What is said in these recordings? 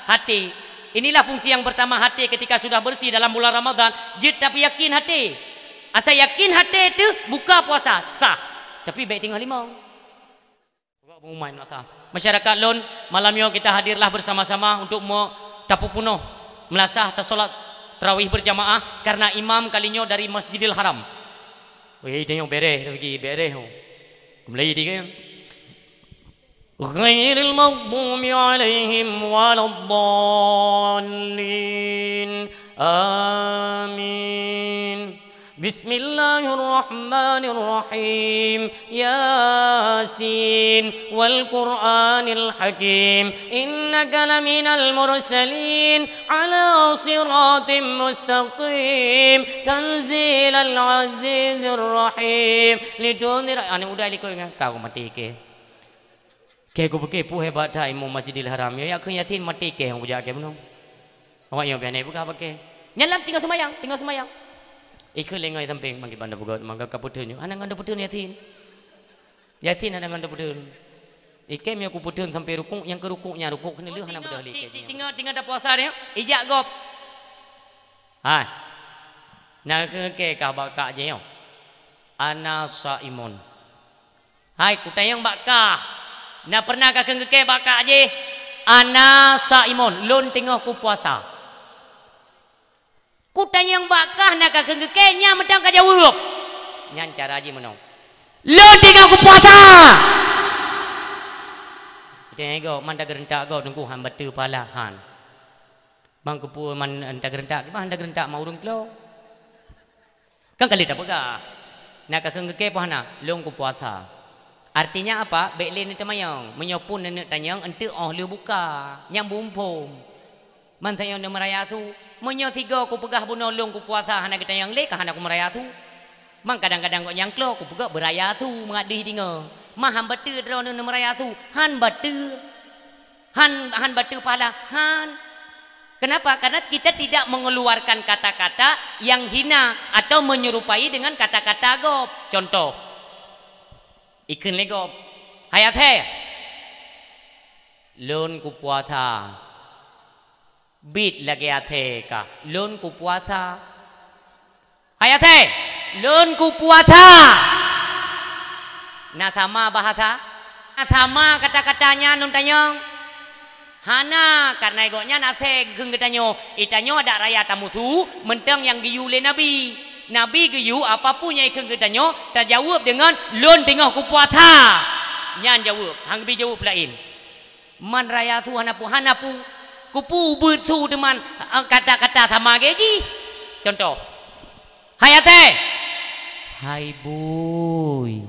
hati. Inilah fungsi yang pertama hati ketika sudah bersih dalam bulan Ramadan. Jid tapi yakin hati. Atau yakin hati itu buka puasa sah. Tapi baik tinggal limau. Masyarakat Lon, malam ini kita hadirlah bersama-sama untuk tapu penuh melasah atau solat tarawih berjamaah karena imam kalinya dari Masjidil Haram. Weh, dia yang bereh lagi bereh. Kembali dia kan. Ghairil maghdubi alaihim waladdallin. Amin. Bismillahirrahmanirrahim. Yasin wal Qur'anil Hakim. Innaka laminal mursalin ala siratim mustaqim. Tanzilal azizir rahim. Lidunir ane udah likoi kau mati ke. Ke ko ke pu hebat dah imam Masjidil Haram. Ya aku yatin mati ke hang bujak ke beno. Awak yang biane buka apa ke? Nyalam tinggal semayang. Ikut lengai samping bagi bandar buat mangga kaputun. Anak anda putun yatin. Yatin anak anda putun. Ikem yang aku putun sampai rukuk yang ke rukuknya rukuk kena leh anak berdali. Tinggal dah puasa dia. Ijak gop. Hai. Nak ke bakak je yo. Ana saimun. Hai kutayang bakah. Nak pernah ke bakak je. Ana saimun. Lun tengok ku puasa. Kutan yang bakah nak kengkenya medang ka jawab. Nyan cara aji menong. Lo tinggal ku puasa. Tengok man dah gerentak kau tunggu han batu palahan. Bang kupu man dah gerentak, man dah gerentak mau urung klo. Kan kali tak pegah. Nak kengke pohana, long ku puasa. Artinya apa? Beklen itu mayang, menyopun nenek tanyang ente oh lu buka, nyam bumpum. Man tanyang ne meraya tu. Menyo tiga aku pegah bunolong ku puasa hana kita yang lek hana ku meraya tu. Mang kadang-kadang kok nyangklo ku pegah beraya tu mengadih tinga. Mah han batu drone ne meraya tu. Han batu. Han batu pala han. Kenapa? Karena kita tidak mengeluarkan kata-kata yang hina atau menyerupai dengan kata-kata gop. Contoh. Ikan legop. Hayat he. Lon ku puasa. Bit lagi ateka lon ku puasa hayate lon ku puasa na sama bahasa na sama kata-katanya nun tanyong hana karena egonya nase geng getanyo itanyo ada raya tamusu mentang yang giyule nabi giyu apapun yang geng getanyo tak jawab dengan lon tengah ku puasa nyan jawab hang bi jawab lain man raya tu hanapu kupu bersu dengan kata-kata sama geji. Contoh. Hayate. Hai boy.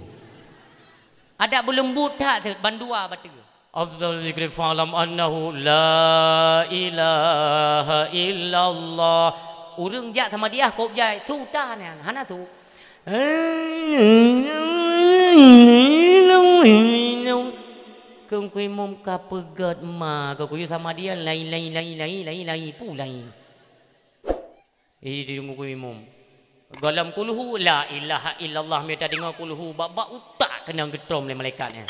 Ada belembut tak bandua batu. Afdal zikri fa'lam annahu la ilaha illallah. Urang jak sama dia kop jai sultan ya. Hana su. Kung kui mum ka pegat ma kau kuyu sama dia lain pulai. Di kui mum. Galam kulhu la ilaha illallah meta dengar kulhu bab utak kena getrom le malaikatnya.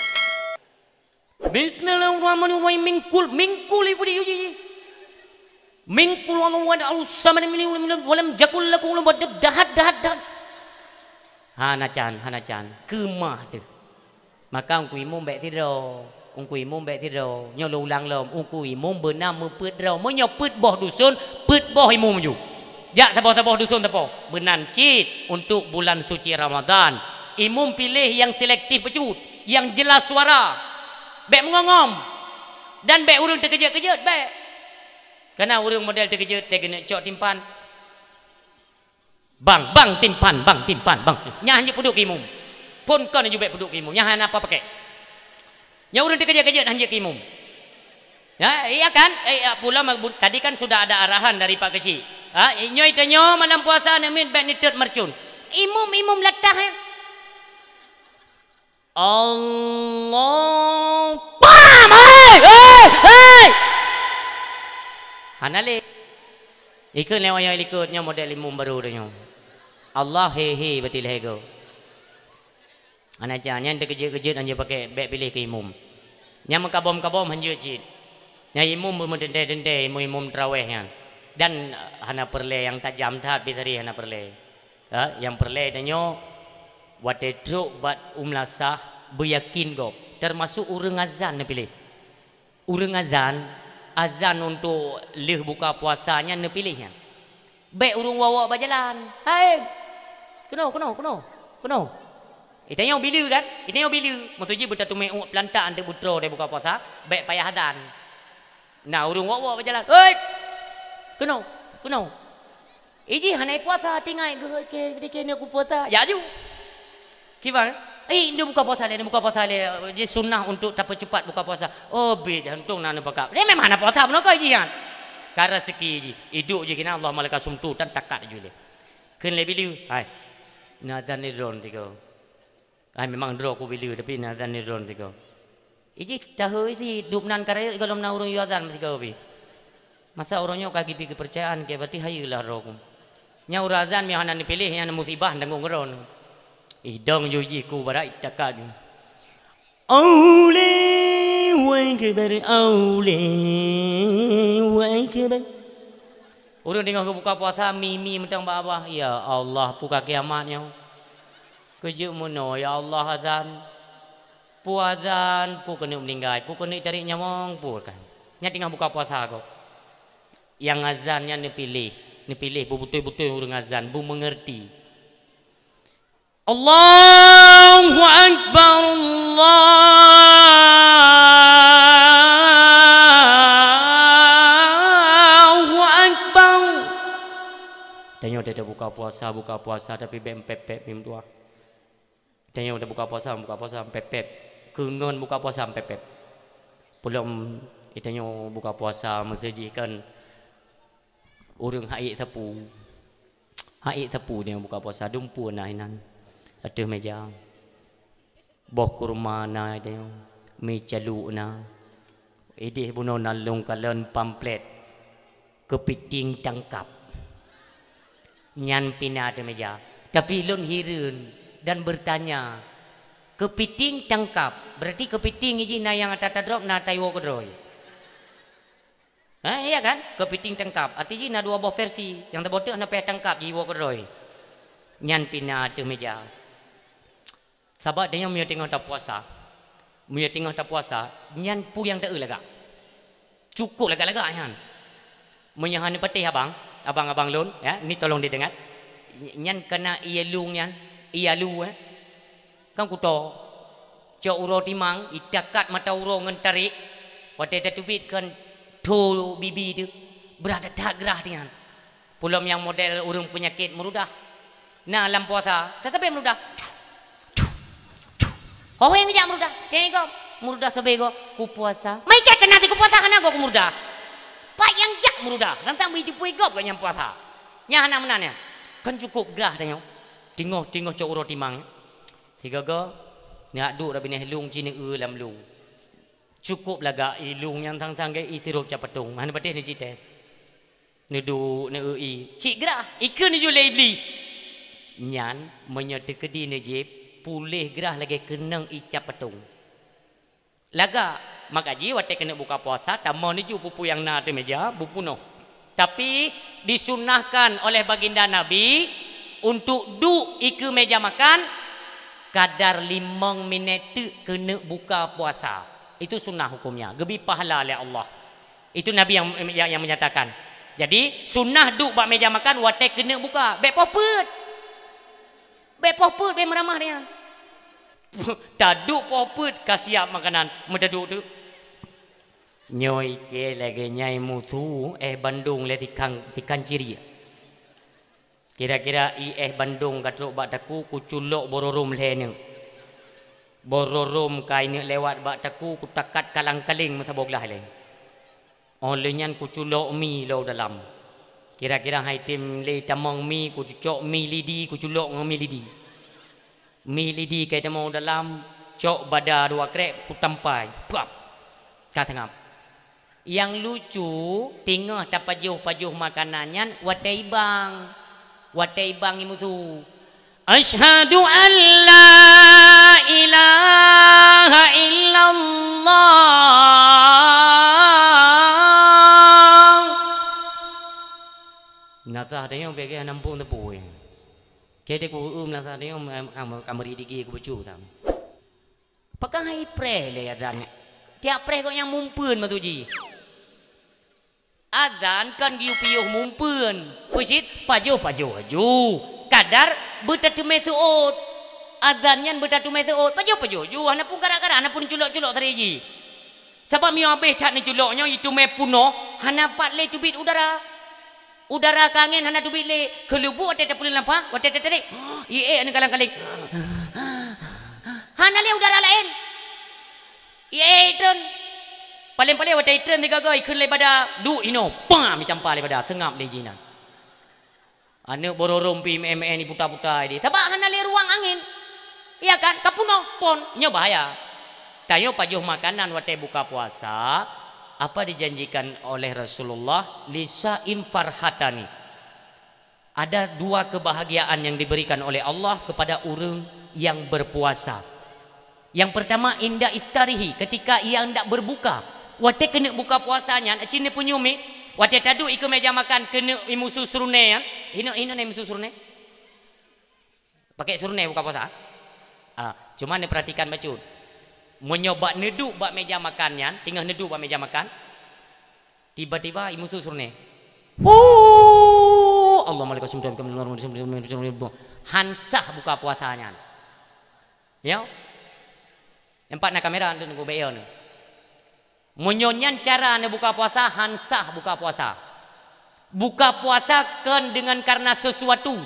Bismillahirrahmanirrahim mingkul ibu di uji. Mingkul Allah sama ni walam jakul lakum dahat. Hana can kemah tu. Maka ungku imum baik tidur. Ungku imum baik tidur. Nyo ulang lom. Ungku imum benam mepet draw. Menyo pet boh dusun, pet boh imum ju. Jak taboh dusun taboh. Benan cit untuk bulan suci Ramadan. Imum pilih yang selektif pecut, yang jelas suara. Baik mengongom. Dan baik urang terkejut-kejut baik. Karena urang model terkejut dia kena cok timpan. Bang timpan. Nya hanya puduk imum. Pun kau juga baik puduk imum. Nya hana apa pakai? Yang urang terkejut-kejut hanya imum. Ya, iya kan? Pula tadi kan sudah ada arahan dari Pak Kesi. Nyoy tanyo malam puasa nemin baik nitet mercun. Imum latah ya. Allah. Pam! Hey! Hanale. Ikut lewat yang ikutnya model imum baru dia. Allah he betul hego. Anak jangan yang terkejut-kejut hanya pakai beg pilih ke imum. Yang mengkabom hanya cid. Yang imum berdendai-dendai, imum terawihnya. Dan hana perle yang tajam tak bitari hana perle. Yang perle danyo watedro bat umlasah beryakin go. Termasuk urang azan nak pilih. Urang azan untuk leh buka puasanya nak pilihnya. Baik urang wawa berjalan. Hai. Keno. Itanya bila kan? Itanya bila. Matuji bertatu meuk pelantak ante butro dia buka puasa, baik payah azan. Nah, urang wawa berjalan. Hei. Keno. Iji hanai puasa tingai ke ni aku puasa. Ya ju. Kiban? Dia buka puasa le. Dia sunnah untuk tak cepat buka puasa. Oh, beda untung nak pakak. Dia memang nak puasa pun kau iji kan. Kara seki iji. Hidup je kena Allah malaikat sumtu dan takat je le. Ken le bilu. Hai. Nazan ni drone tiga. Hai memang drone aku bilu tapi nazan ni drone tiga. Iji tahu isi dupnan karaya kalau nak urang yuazan tiga bi. Masa orangnya kaki pi kepercayaan ke berarti hayulah roh. Nya urazan mi hanan pilih yang musibah tanggung geron. Idong juji ku barai takak. Aule wa akbar aule wa akbar. Orang tengok buka puasa mimi mentang bawah. Ya Allah buka kiamatnya. Kejuk muno ya Allah azan. Puazan pu kena meninggal, pu kena tarik nyawang pu kan. Nya tengah buka puasa kau. Yang azannya ni pilih betul-betul orang azan, bu mengerti. Allahu Akbar Allahu Akbar. Tanya dia buka puasa tapi bempep mim tua. Tanya udah buka puasa pepep. Kengon buka puasa pepep. Belum itanya buka puasa mensajikan orang haid sapu dia buka puasa dumpu nainan ada meja boh kurma na dia meja lu na idih buno nalung kalen pamflet kepiting tangkap nyan pina ada meja tapi lun hirun dan bertanya kepiting tangkap berarti kepiting iji na yang atata drop na taiwo kodroy. Iya kan? Kepiting tangkap. Artinya ada dua buah versi. Yang terbotak nak payah tangkap jiwa keroy. Nyan pina tu meja. Sahabat dia yang mia tengah tak puasa. Nyan pu yang tak elaga. Cukup lega-lega nyan. Menyahan ni patih abang lun, ya, ni tolong didengar. Nyan kena ialung nyan, ialu Kan kuto. Cok uro timang, itakat mata uro ngentarik. Wate tatubit kan tu bibi tu berada tak gerah dengan pulau yang model urung penyakit merudah. Nah dalam puasa tetapi merudah. Oh yang bijak merudah. Tengok merudah sebego ku puasa. Mai kat kena ku puasa kana ku merudah. Pak yang jak merudah. Nanti ambil dipui gop ke yang puasa. Nya anak menanya. Kan cukup gerah tengok. Tengok cok uro timang. Tiga go nak duk dah bineh lung cini lam lung. Cukup laga ilung yang tang-tang ke isirup capatung. Mana patih ni cerita. Nedu ne cik gerah ikan ni julai beli. Nyan menyedekedi ne je pulih gerah lagi kenang icap patung. Laga makaji wate kena buka puasa tamo ni ju pupu yang na te meja bupuno. Tapi disunahkan oleh baginda Nabi untuk duk iku meja makan kadar 5 minit kena buka puasa. Itu sunnah hukumnya. Gebi pahala oleh Allah. Itu Nabi yang menyatakan. Jadi sunnah duk bak meja makan wate kena buka. Bek popet. Bek meramah dia. Tak duk popet kasiap makanan. Mendaduk tu. Nyoi ke lagi nyai mutu Bandung le tikan ciri. Kira-kira Bandung katruk bak taku kuculok bororum le ni. Bororom kain lewat bak taku ku takat kalang-kaling masa boglah le. Olehnya ku culok mi lo dalam. Kira-kira hai tim le tamang mi ku cocok mi lidi ku culok ngom mi lidi. Mi lidi kai tamang dalam cok bada dua krek ku tampai. Pap. Ka tengap. Yang lucu tengah tak pajuh makanannya watai bang imutu. Asyhadu an la ilaha illallah Nasa tengok bagi nampung tepu. Kita ku nasa tengok kamari digi ku becu tam. Pakai pre le adan. Tiap pre kau yang mumpun matuji. Adan kan giu piuh mumpun. Pusit paju. Kadar betatu mesuot. Adannya betatu mesuot. Paju. Hana pun gara-gara hana pun culok teriji. Sebab mi habis tak ni culoknya itu me puno. Hana pat le tubit udara kangen hana tubit le. Kelubu ada pulin lampa. Wate tete. Ie ane kalang-kaling. Hana le udara lain. Ie ton. Paling-paling wate tren tiga goi kun le pada du ino. Pam campa le pada sengap le jinan. Ane bororom pi MN puta-puta ini. Sebab hana le ruang angin. Iya kan? Kapuno pon nya bahaya. Tayo pajuh makanan wate buka puasa. Apa dijanjikan oleh Rasulullah? Lisaim farhatani. Ada dua kebahagiaan yang diberikan oleh Allah kepada orang yang berpuasa. Yang pertama inda iftarihi, ketika ia hendak berbuka. Wate kena buka puasanya, cina penyumi. Wate tadu ikut meja makan kena imusu surune ya. Hino imusu surune. Pakai surune buka puasa. Cuma ni perhatikan bacut. Menyoba neduk bak meja makannya, tinggal neduk bak meja makan. Tiba-tiba imusu surune. Allahumma hansah buka puasanya. Ya. Empat nak kamera anda nunggu bayar ni. Munyonyan cara anda buka puasa, hansah buka puasa. Buka puasa kan dengan karena sesuatu.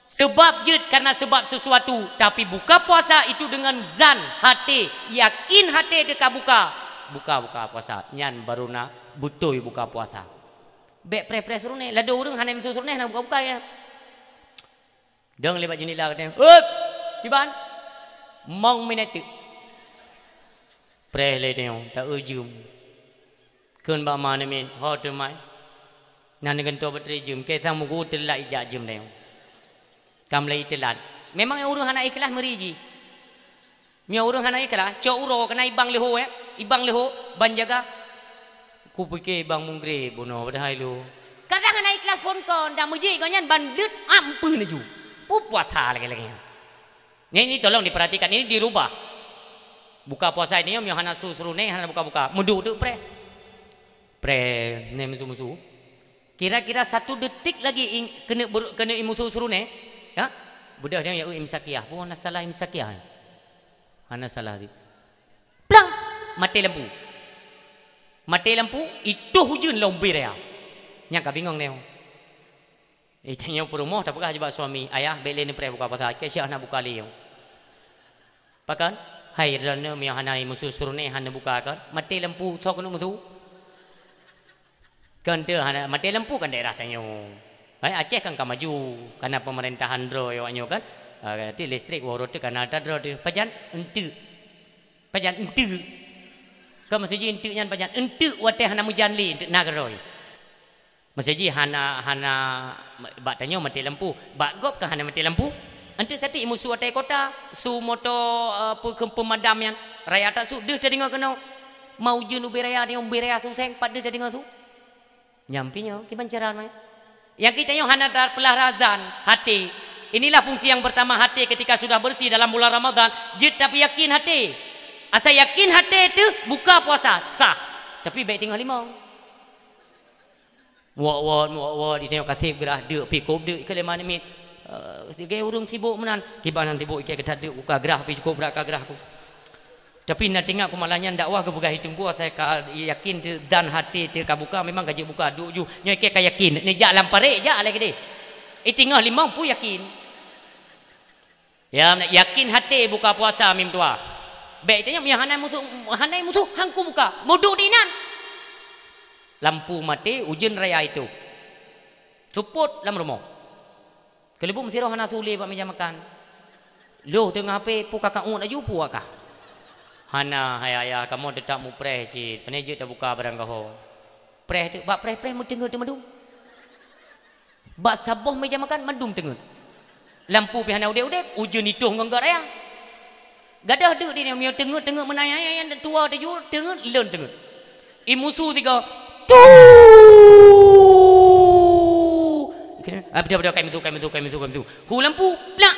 Sebab je karena sebab sesuatu. Tapi buka puasa itu dengan zan hati. Yakin hati deka buka. Buka puasa. Nyan baru nak betul buka puasa. Bek pre suruh ni. Lada orang hanya itu suruh ni nak buka-buka ya. Dong lebat jendela katanya. Up, tiban. Mong minat tu. Pre le tengok. Tak ujum. Kun ba mana min. Ho tu mai. Nan dengan tu berterjum. Kita mugu telak ijak jum tengok. Kamlai telat. Memang yang urang hana ikhlas meriji. Mia urang hana ikhlas, cok uro kena ibang leho ya. Ibang leho ban jaga. Ku pikir ibang mungre bono padahal lu. Kadang hana ikhlas phone kon dah muji kau nyan bandit ampun ju. Pu puasa lagi. Ini tolong diperhatikan, ini dirubah. Buka puasa ini mia hana suruh ni hana buka-buka. Muduk pre. Pre ni musuh. Kira-kira 1 detik lagi kena imusu suruh ni. Ya, budak dia yang imsakiyah. Pun nak salah imsakiyah. Hana salah dia. Plang, mati lampu. Mati lampu itu hujan lombi dia. Nyak bingung dia. Itanya perumah tak pernah jebak suami. Ayah beli ni pre buka puasa. Kesya nak buka liu. Pakan? Hai rana mi hana musuh suruh ni hana buka kan. Mati lampu thok nu musuh. Kan dia hana mati lampu kan daerah tanya. Aceh kan maju karena pemerintahan dro awaknya kan. Ti listrik warot kan ada dro dia. Pajan ente. Kan masih ente nyan pajan ente wate hana mujanli ente nagroi. Masih hana bak tanya mati lampu. Bak gop kan hana mati lampu. Ente sati musuh wate kota su moto pemadam yang raya tak su deh tadi kena mau jenu beraya dia beraya sungseng pada tadi su. Nyampinya kiban cara mai. Yang kita yang hana pelahrazan hati. Inilah fungsi yang pertama hati ketika sudah bersih dalam bulan Ramadan. Jid tapi yakin hati. Atau yakin hati itu buka puasa sah. Tapi baik tinggal limau. Muak dia tengok kasih gerah dek pikup dek ke lemah ni. Gaya urung sibuk menan. Kibanan sibuk ikai ketat dek buka gerah pi cukup berak gerah aku. Tapi nak tengok aku malahnya dakwah ke buka hitung gua saya yakin dan hati dia buka memang gaji buka duk ju nyoi ke yakin ni jak lampare jak lagi dia. Tinggal limau pun yakin. Ya yakin hati buka puasa mim tua. Baik tanya yang hanai mutu hangku buka. Muduk dinan. Lampu mati ujian raya itu. Suput dalam rumah. Kelebu mesti roh hana sule pak meja makan. Loh tengah HP pu kakak nak jupu akah. Hana ayah kamu tetap mu preh si peneje tak buka barang kau. Preh tu bak preh mu tengok tu madum. Bak saboh meja makan madum tengok. Lampu pi hana udep ujian itu nganggar ya. Gadah dek dia mio tengok menanya yang tua dia ju tengok leun tengok. Imusu tiga tu Betul kami tu. Hu lampu plak.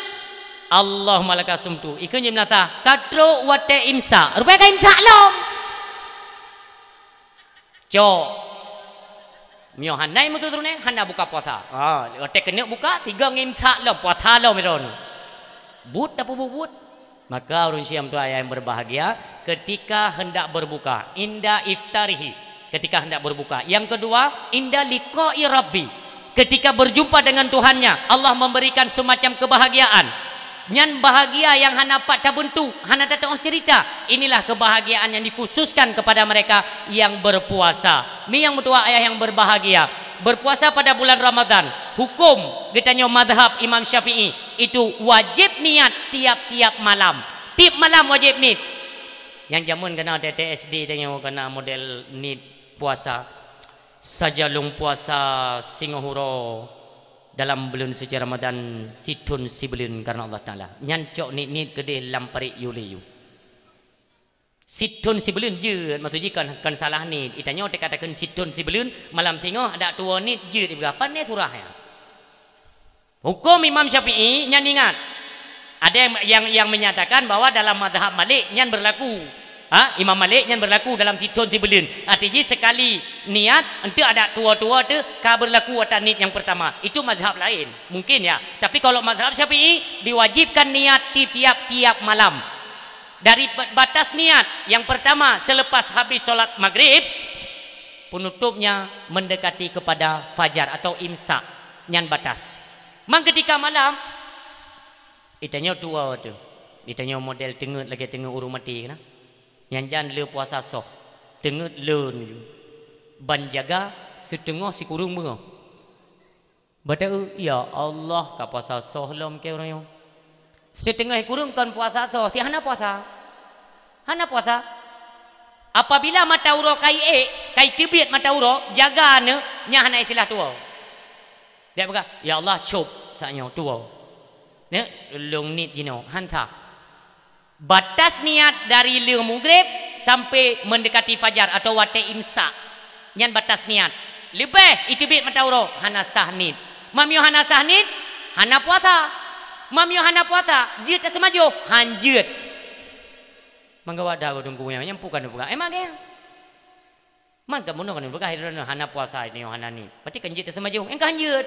Allahumma laka sumtu. Ikun je menata. Kadro wate imsa. Rupanya ka imsa lom. Cok. Mio hanai mutu turune hana buka puasa. Wate kena buka 3 ngimsa lom puasa lom meron. But dapu but. Maka urun siam tu ayah yang berbahagia ketika hendak berbuka, inda iftarihi, ketika hendak berbuka. Yang kedua, inda liqa'i rabbi, ketika berjumpa dengan Tuhannya, Allah memberikan semacam kebahagiaan. Nyan bahagia yang hana pak tabuntu, hana datang cerita. Inilah kebahagiaan yang dikhususkan kepada mereka yang berpuasa. Mi yang mutua ayah yang berbahagia. Berpuasa pada bulan Ramadan, hukum ditanya madhab Imam Syafi'i itu wajib niat tiap-tiap malam. Tiap malam wajib niat. Yang jamun kena TTSD tanya kena model niat puasa. Sajalung puasa Singohuro dalam bulan suci Ramadan situn si bulan karena Allah Taala. Nyancok niat gede lampari yuliyu. Situn si belun je maksudnya kan salah ni itanya dia katakan situn si belun malam tengok ada tua ni je di berapa ni surahnya. Hukum Imam Syafi'i nyan ingat. Ada yang menyatakan bahwa dalam mazhab Malik nyan berlaku. Imam Malik nyan berlaku dalam situn si belun. Artinya sekali niat ente ada tua-tua tu ka berlaku atas niat yang pertama. Itu mazhab lain. Mungkin ya. Tapi kalau mazhab Syafi'i diwajibkan niat tiap-tiap malam. Dari batas niat yang pertama selepas habis solat maghrib, penutupnya mendekati kepada fajar atau imsak, nyan batas. Mang ketika malam itanya tua tu, itanya model tengut lagi tengut urung mati kena. Nyan jan le puasa soh, tengut leun ban jaga setengah si kurung bunga. Bata ya Allah ka puasa soh lom ke orang yo. Setengah kurung kan puasa soh, si hana puasa. Hana puasa. Apabila mata uro kai tibit mata uro jaga ne nya hana istilah tua. Dia berkata, ya Allah cop saknya tua. Ne long nit jino hanta. Batas niat dari liang maghrib sampai mendekati fajar atau wate imsak. Nyan batas niat. Lebih itibit mata uro hana sah nit. Mamyo hana sah nit, hana puasa. Mamyo hana puasa, jit semaju hanjut. Manggawa dah godong kuya nyampu kan buka. Emang dia. Mantap muno kan buka hirana hana puasa ini hana ni. Berarti kan jit semaju. Engkau hanjut.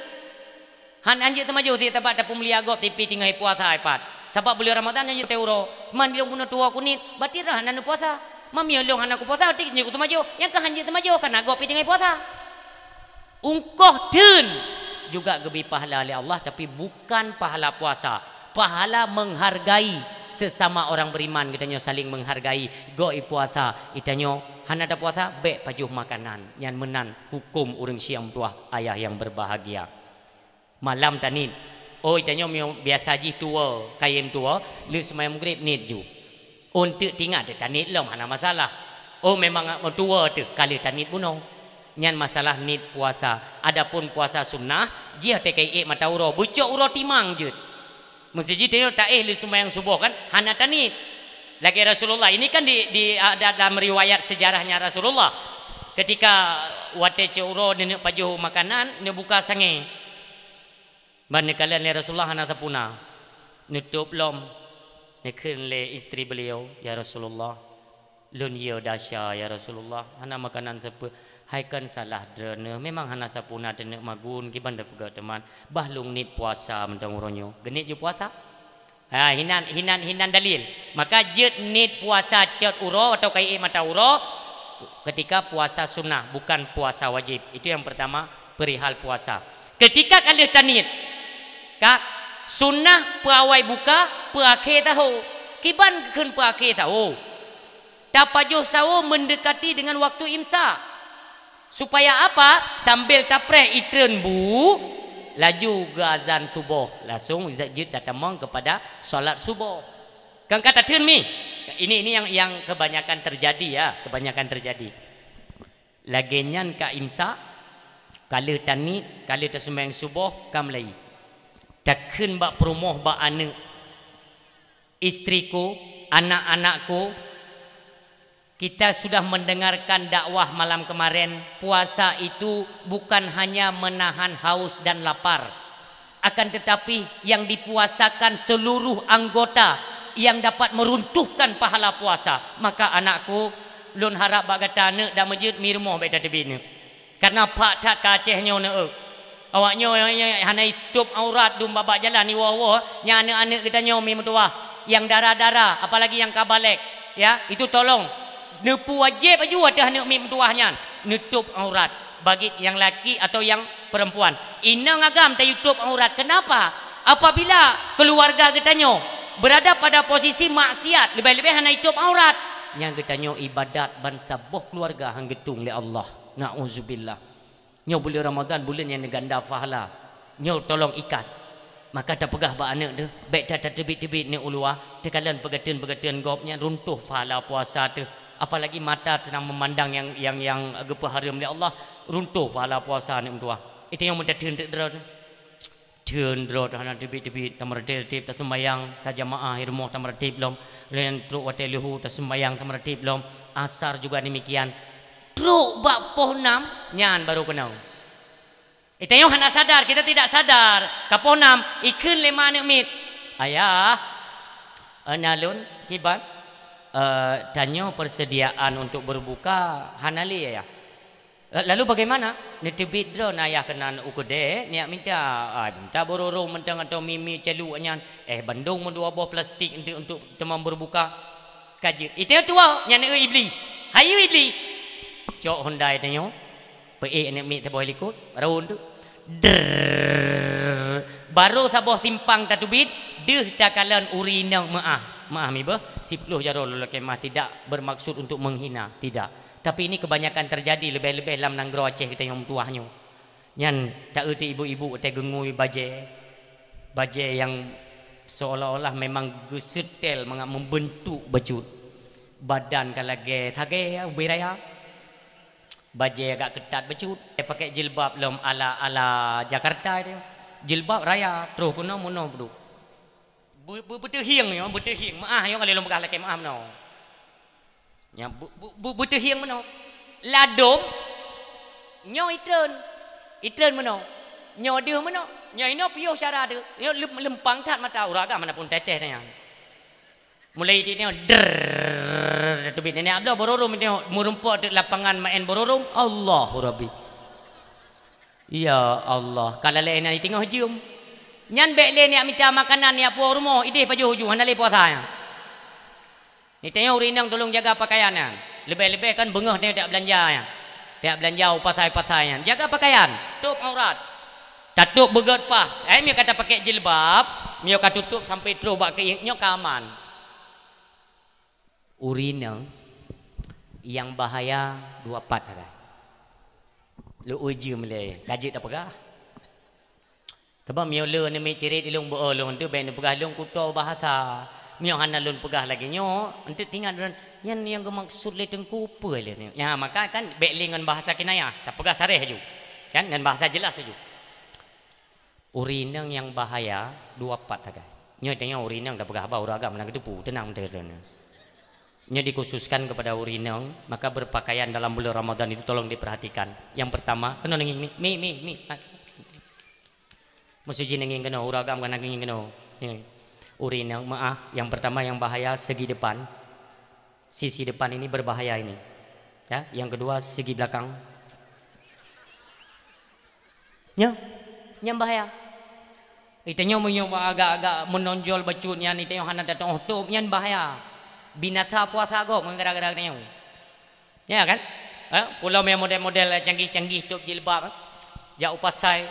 Hanjut semaju di tempat tapum liagop tipi tinggal puasa ipat. Sebab bulan Ramadan yang teuro. Man dia guna tua kunit. Berarti dah hana puasa. Mami long hana ku puasa tik nyuk semaju. Yang kan hanjut semaju kan agop tinggal puasa. Ungkoh ten juga gebi pahala oleh Allah tapi bukan pahala puasa. Pahala menghargai sesama orang beriman, kitanya saling menghargai. Goi puasa itanya hana ada puasa be pajuh makanan yang menan hukum urang siam tuah ayah yang berbahagia. Malam tanit itanya biasa ji tua kayem tua lu semayang maghrib nit ju untuk tinggal tanit lom hana masalah. Memang tua tu kali tanit buno nyan masalah nit puasa. Adapun puasa sunnah dia TKI mata uro bucok uro timang je. Masjid dia tak lu sembahyang subuh kan hana tanit. Lagi Rasulullah ini kan ada dalam riwayat sejarahnya Rasulullah ketika wate ceuro nenek pajuh makanan ne buka sange. Ban kalian le Rasulullah hana tapuna. Nutup lom. Ne keun le istri beliau ya Rasulullah. Lun ye dasya ya Rasulullah. Hana makanan sepe haikan salah drene memang hana sapuna denek magun kiban da pega teman bahlung nit puasa mentang uronyo genit je puasa hinan dalil maka jet nit puasa cet uro atau kai mata uro ketika puasa sunnah bukan puasa wajib. Itu yang pertama perihal puasa. Ketika kalian tanit ka sunnah peawai buka peakhir tahu kiban keun peakhir tahu tapajuh sawo mendekati dengan waktu imsak. Supaya apa? Sambil tapreh itren bu laju ke azan subuh langsung jid datang kepada solat subuh. Kan kata tun mi. Ini yang kebanyakan terjadi ya, kebanyakan terjadi. Lagenyan ka imsak kala tani kala tersembahyang subuh kam lai. Takun bak perumoh bak anak istriku, anak-anakku. Kita sudah mendengarkan dakwah malam kemarin. Puasa itu bukan hanya menahan haus dan lapar, Akan tetapi yang dipuasakan seluruh anggota yang dapat meruntuhkan pahala puasa. Maka anakku, lun harap bagata anak dah masjid mirmo beta tebina. Karena pak tat kacehnya na awaknya hanai tutup aurat dum babak jalan ni wah yang anak-anak kita nyomi mentua yang darah-darah apalagi yang kabalek ya itu tolong nepu wajib aju ada anak mi mentuahnya nutup aurat bagi yang laki atau yang perempuan. Inang agam ta YouTube aurat. Kenapa? Apabila keluarga kita nyo berada pada posisi maksiat, lebih-lebih hana YouTube aurat. Yang kita nyo ibadat bangsa boh keluarga hang getung le Allah. Nauzubillah. Nyo bulan Ramadan bulan yang ganda pahala. Nyo tolong ikat. Maka tak pegah ba anak tu. Baik tak terbit-terbit ni ulua. Tekalan pegaten-pegaten gopnya runtuh pahala puasa tu. Apalagi mata tenang memandang yang gepa haram le Allah, runtuh pahala puasa ni mentua. Itu yang minta tendera tu. Tendera hana terbit-terbit tamratib tak sembayang saja maah hirmo tamratib belum. Lain truk wateluhu tak sembayang tamratib belum. Asar juga demikian. Truk bab poh 6 nyan baru kenal. Itu yang hana sadar, kita tidak sadar. Kapoh 6 ikun lema anak mit. Ayah analun kibat tanya persediaan untuk berbuka hanali ya. Lalu bagaimana? Netebit drone ayah kena ukude, niat minta bororo mentang atau mimi celuknya. Bandung dua buah plastik untuk teman berbuka. Kaji. Itu tua nyana ibli. Hayu ibli. Cok Hyundai tanya. Pe anak mi taboh likut, raun tu. Baru saboh simpang tatubit, deh takalan urinang maah mi bah 10 jarol kemah tidak bermaksud untuk menghina, tidak. Tapi ini kebanyakan terjadi lebih-lebih dalam nanggro Aceh kita yang tuahnya. Yang tak erti ibu-ibu te gengui baje yang seolah-olah memang gesetel membentuk baju badan kalage thage ubiraya. Baje agak ketat baju, pakai jilbab belum ala Jakarta dia. Jilbab raya terus kuno muno bedu. Betehing yo, betehing. Maah yo kalau lembah laki maah no. Ya betehing mano. Ladom nyo itren mano. Nyo dia mano. Nyo ino piyo syara tu. Nyo lempang tat mata uraga mana pun teteh nya. Mulai dia tu bit nenek abdo bororom dia murumpok di lapangan main bororom. Allahu Rabbi. Ya Allah, kalau lain ni tengok hujum. Nyan bek le ni minta makanan ni apa rumah, ide paju hujung hana le puasa ya. Ni tengok urinang tolong jaga pakaiannya. Lebih-lebih kan bengah dia tak belanja ya. Tak belanja pasai-pasainya. Jaga pakaian, tutup aurat. Tutup begot pah. Mi kata pakai jilbab, mi kata tutup sampai terus bak ke nyo kaman. Urinang yang bahaya 24 kan. Lu uji mele, gaji tak pegah. Sebab mio le ni mi cerit ilung bo long tu ben pegah long kuto bahasa. Mio hana lun pegah lagi nyo, ente tinggal dan yang maksud le tengku apa le ni. Ya maka kan bek dengan bahasa kinayah, tak pegah sareh ju. Kan dan bahasa jelas ju. Urinang yang bahaya 24 saja. Nyo tengok urinang dah pegah ba uraga menang tu pu tenang terana. Nya dikhususkan kepada urinang, maka berpakaian dalam bulan Ramadan itu tolong diperhatikan. Yang pertama, kena nanging mi. Mesti nanging kena uragam kan nanging kena. Urinang maaf, yang pertama yang bahaya segi depan. Sisi depan ini berbahaya ini. Ya, yang kedua segi belakang. Yang bahaya. Itanya menyoba agak-agak menonjol bacutnya ni tengok hana datang tutup yang bahaya. Binasa puasa gok menggerak-gerak ni. Ya kan? Pulau yang model-model canggih-canggih tutup jilbab. Jak upasai.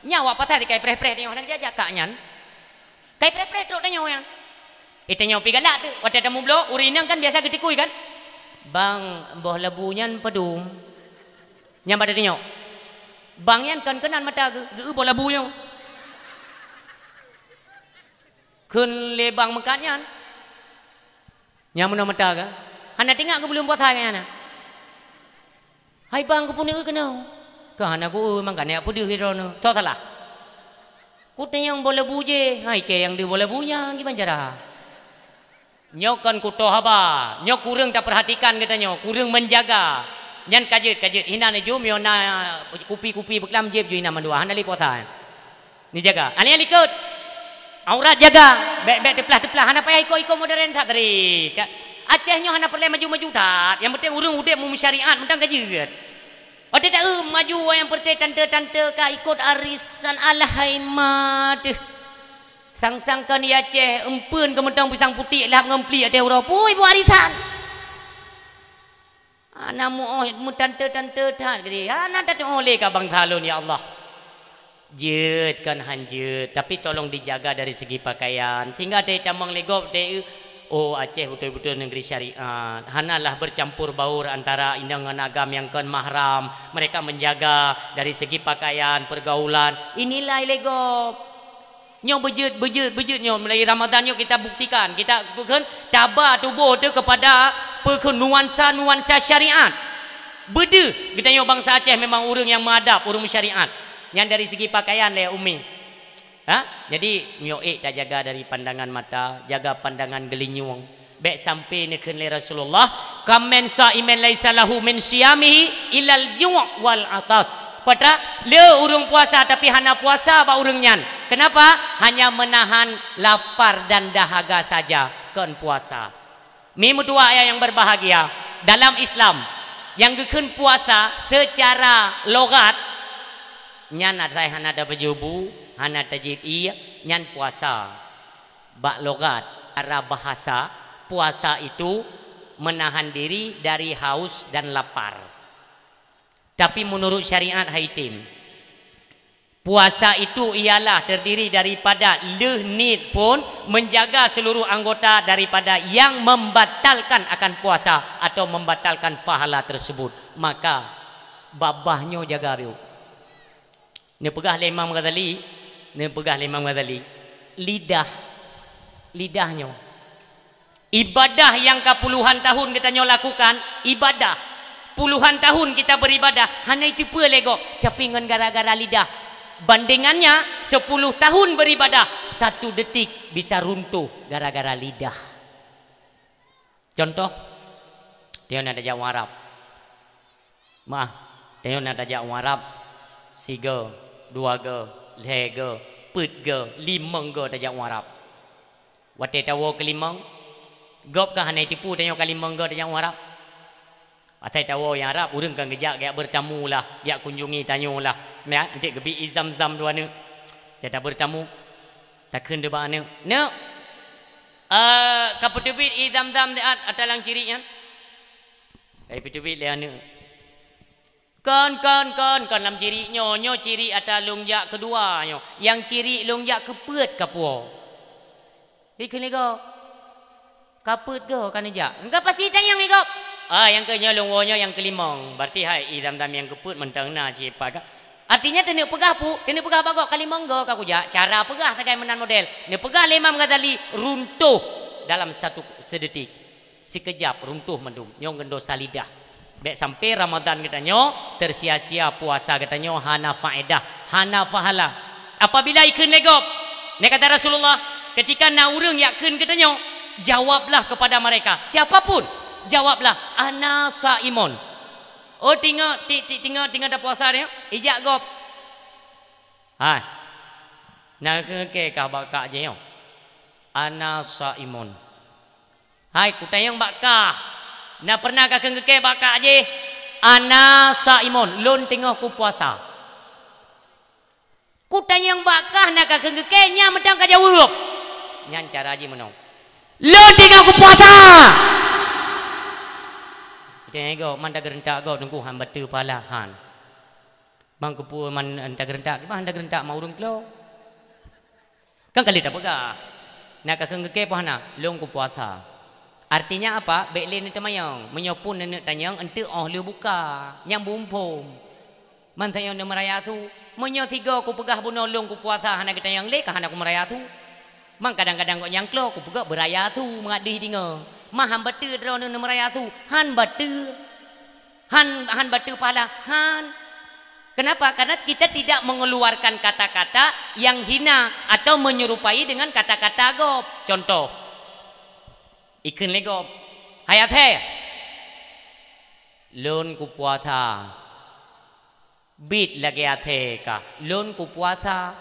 Nyawa pasai kai preh-preh tengok nak jajak kaknyan. Kai preh-preh tok tengok yang. Itanya pi galak tu. Waktu temu blok urinang kan biasa ketikui kan? Bang, boh labunyan padum. Nyam pada tengok. Bang yan kan kenan mata ge boh labunya. Kun lebang mekatnya. Yang mana mata ke? Hana tengok ke belum puasa kan ana? Hai bang ku punya kena. Ka hana ku memang kan apa dia hirono. Tak salah. Ku tanya yang boleh buje. Hai ke yang dia boleh bunya gimana cara? Nyokan ku toh haba. Nyok kurang tak perhatikan katanya, kurang menjaga. Nyan kajet hina ne jum yo na kupi-kupi beklam jeb ju hina mandua hana li puasa. Ni jaga. Alih ikut. Aurat jaga. Baik-baik teplah-teplah. Hana payah ikut-ikut modern tak tadi. Acehnya hana perlu maju-maju tak. Yang penting urang udah mu syariat mentang kajeut. Oh dia tak maju yang penting tante-tante ka ikut arisan alhaimat. Sang-sang kan di Aceh empeun ke mentang pisang putih lah ngempli ada Eropa. Ibu arisan. Ana mu tante-tante tak gede. Ana tak oleh ka bang Talun ya Allah. Jeut kan hanjeut, tapi tolong dijaga dari segi pakaian. Sehingga dia tamang legop dia oh Aceh betul-betul negeri syariat. Hanalah bercampur baur antara indang dengan agam yang kan mahram. Mereka menjaga dari segi pakaian, pergaulan. Inilah legop. Nyo bejut nyo mulai Ramadan nyo kita buktikan. Kita bukan tabah tubuh tu kepada nuansa syariat. Beda kita nyo bangsa Aceh memang orang yang mengadap, orang syariat. Yang dari segi pakaian le Umi. Jadi nyo tak jaga dari pandangan mata, jaga pandangan gelinyung. Baik sampai nekeun le Rasulullah, kam men saiman laisa lahu min siyamihi ilal ju' wal atas. Pada le urang puasa tapi hana puasa ba urang nyan. Kenapa? Hanya menahan lapar dan dahaga saja kan puasa. Mimut dua ayat yang berbahagia dalam Islam yang gekeun puasa secara logat nyan ada hana ada berjubu, hana tajib iya nyan puasa. Bak logat secara bahasa puasa itu menahan diri dari haus dan lapar. Tapi menurut syariat haitim, puasa itu ialah terdiri daripada nid pun menjaga seluruh anggota daripada yang membatalkan akan puasa atau membatalkan pahala tersebut. Maka babahnya jaga biu. Ni pegah le Imam Ghazali, lidahnya. Ibadah yang ke puluhan tahun kita lakukan, ibadah puluhan tahun kita beribadah hanya itu pun lego tapi dengan gara-gara lidah. Bandingannya 10 tahun beribadah 1 detik bisa runtuh gara-gara lidah. Contoh dia nak jawab Arab. Maaf, dia nak jawab Arab 3 2 3 4 5 dia jawab Arab. Wate tahu kelimang gop ka hanya tipu dia kalimang dia jawab Arab. Atai tahu yang Arab urang kan gejak gak bertamu lah, gak kunjungi tanyalah. Ya, nanti gebi izam-zam dua ni. Dia bertamu. Takkan dia bana. Ne. Kaputubit izam-zam dia atalang cirinya. Ai pitubit le ane. Kan lam ciri nyo ciri atalung jak kedua nyo. Yang ciri lungjak kepeut kapuo. Ikan lego. Kaput go kan jak. Engkau pasti tayang lego. Yang kenyolong wonyo yang kelimang. Berarti hai idam-dam yang keput mentang na cipa. Artinya dia pegah pu, dia pegah bagok kalimang go kaku jak. Cara pegah tagai menan model. Dia pegah Imam Ghazali runtuh dalam satu sedetik. Sekejap runtuh mendung. Nyong gendosa lidah. Baik sampai Ramadan katanya tersia-sia puasa katanya hana faedah, hana fahala. Apabila ikun legop, ni kata Rasulullah, ketika na urang yakin katanya, jawablah kepada mereka. Siapapun jawablah ana saimun. Oh tinggal dah puasa dia ijak gop. Hai. Nak ke ka bakak je yo. Ana saimun. Hai kutayang bakah. Nak pernah ka ke bakak je? Ana saimun. Lun tengok ku puasa. Kutayang bakah nak ka ke nya medang ka jawab. Nyan cara je menong. Lun tengok ku puasa. Jangan go manda gerentak go nunggu han batu pala han. Bang kepu man anta gerentak, bang anta gerentak mau urang klo. Kan kali tak pegah. Nak kakeng ke pohana, long ku puasa. Artinya apa? Baik le ni temayang, menyopun nenek tanyang ente le buka, nyang bumpum. Man tanyang ne meraya tu, menyo 3 ku pegah buno long ku puasa hana kita yang le ka hana ku meraya tu. Mang kadang-kadang kok nyang klo ku pegah beraya tu mengadih dinga. Maham batu drone meraya tu han batu pala han. Kenapa? Karena kita tidak mengeluarkan kata-kata yang hina atau menyerupai dengan kata-kata gop. Contoh ikan legop hayat he lon ku puasa bit lagi athe ka lon ku puasa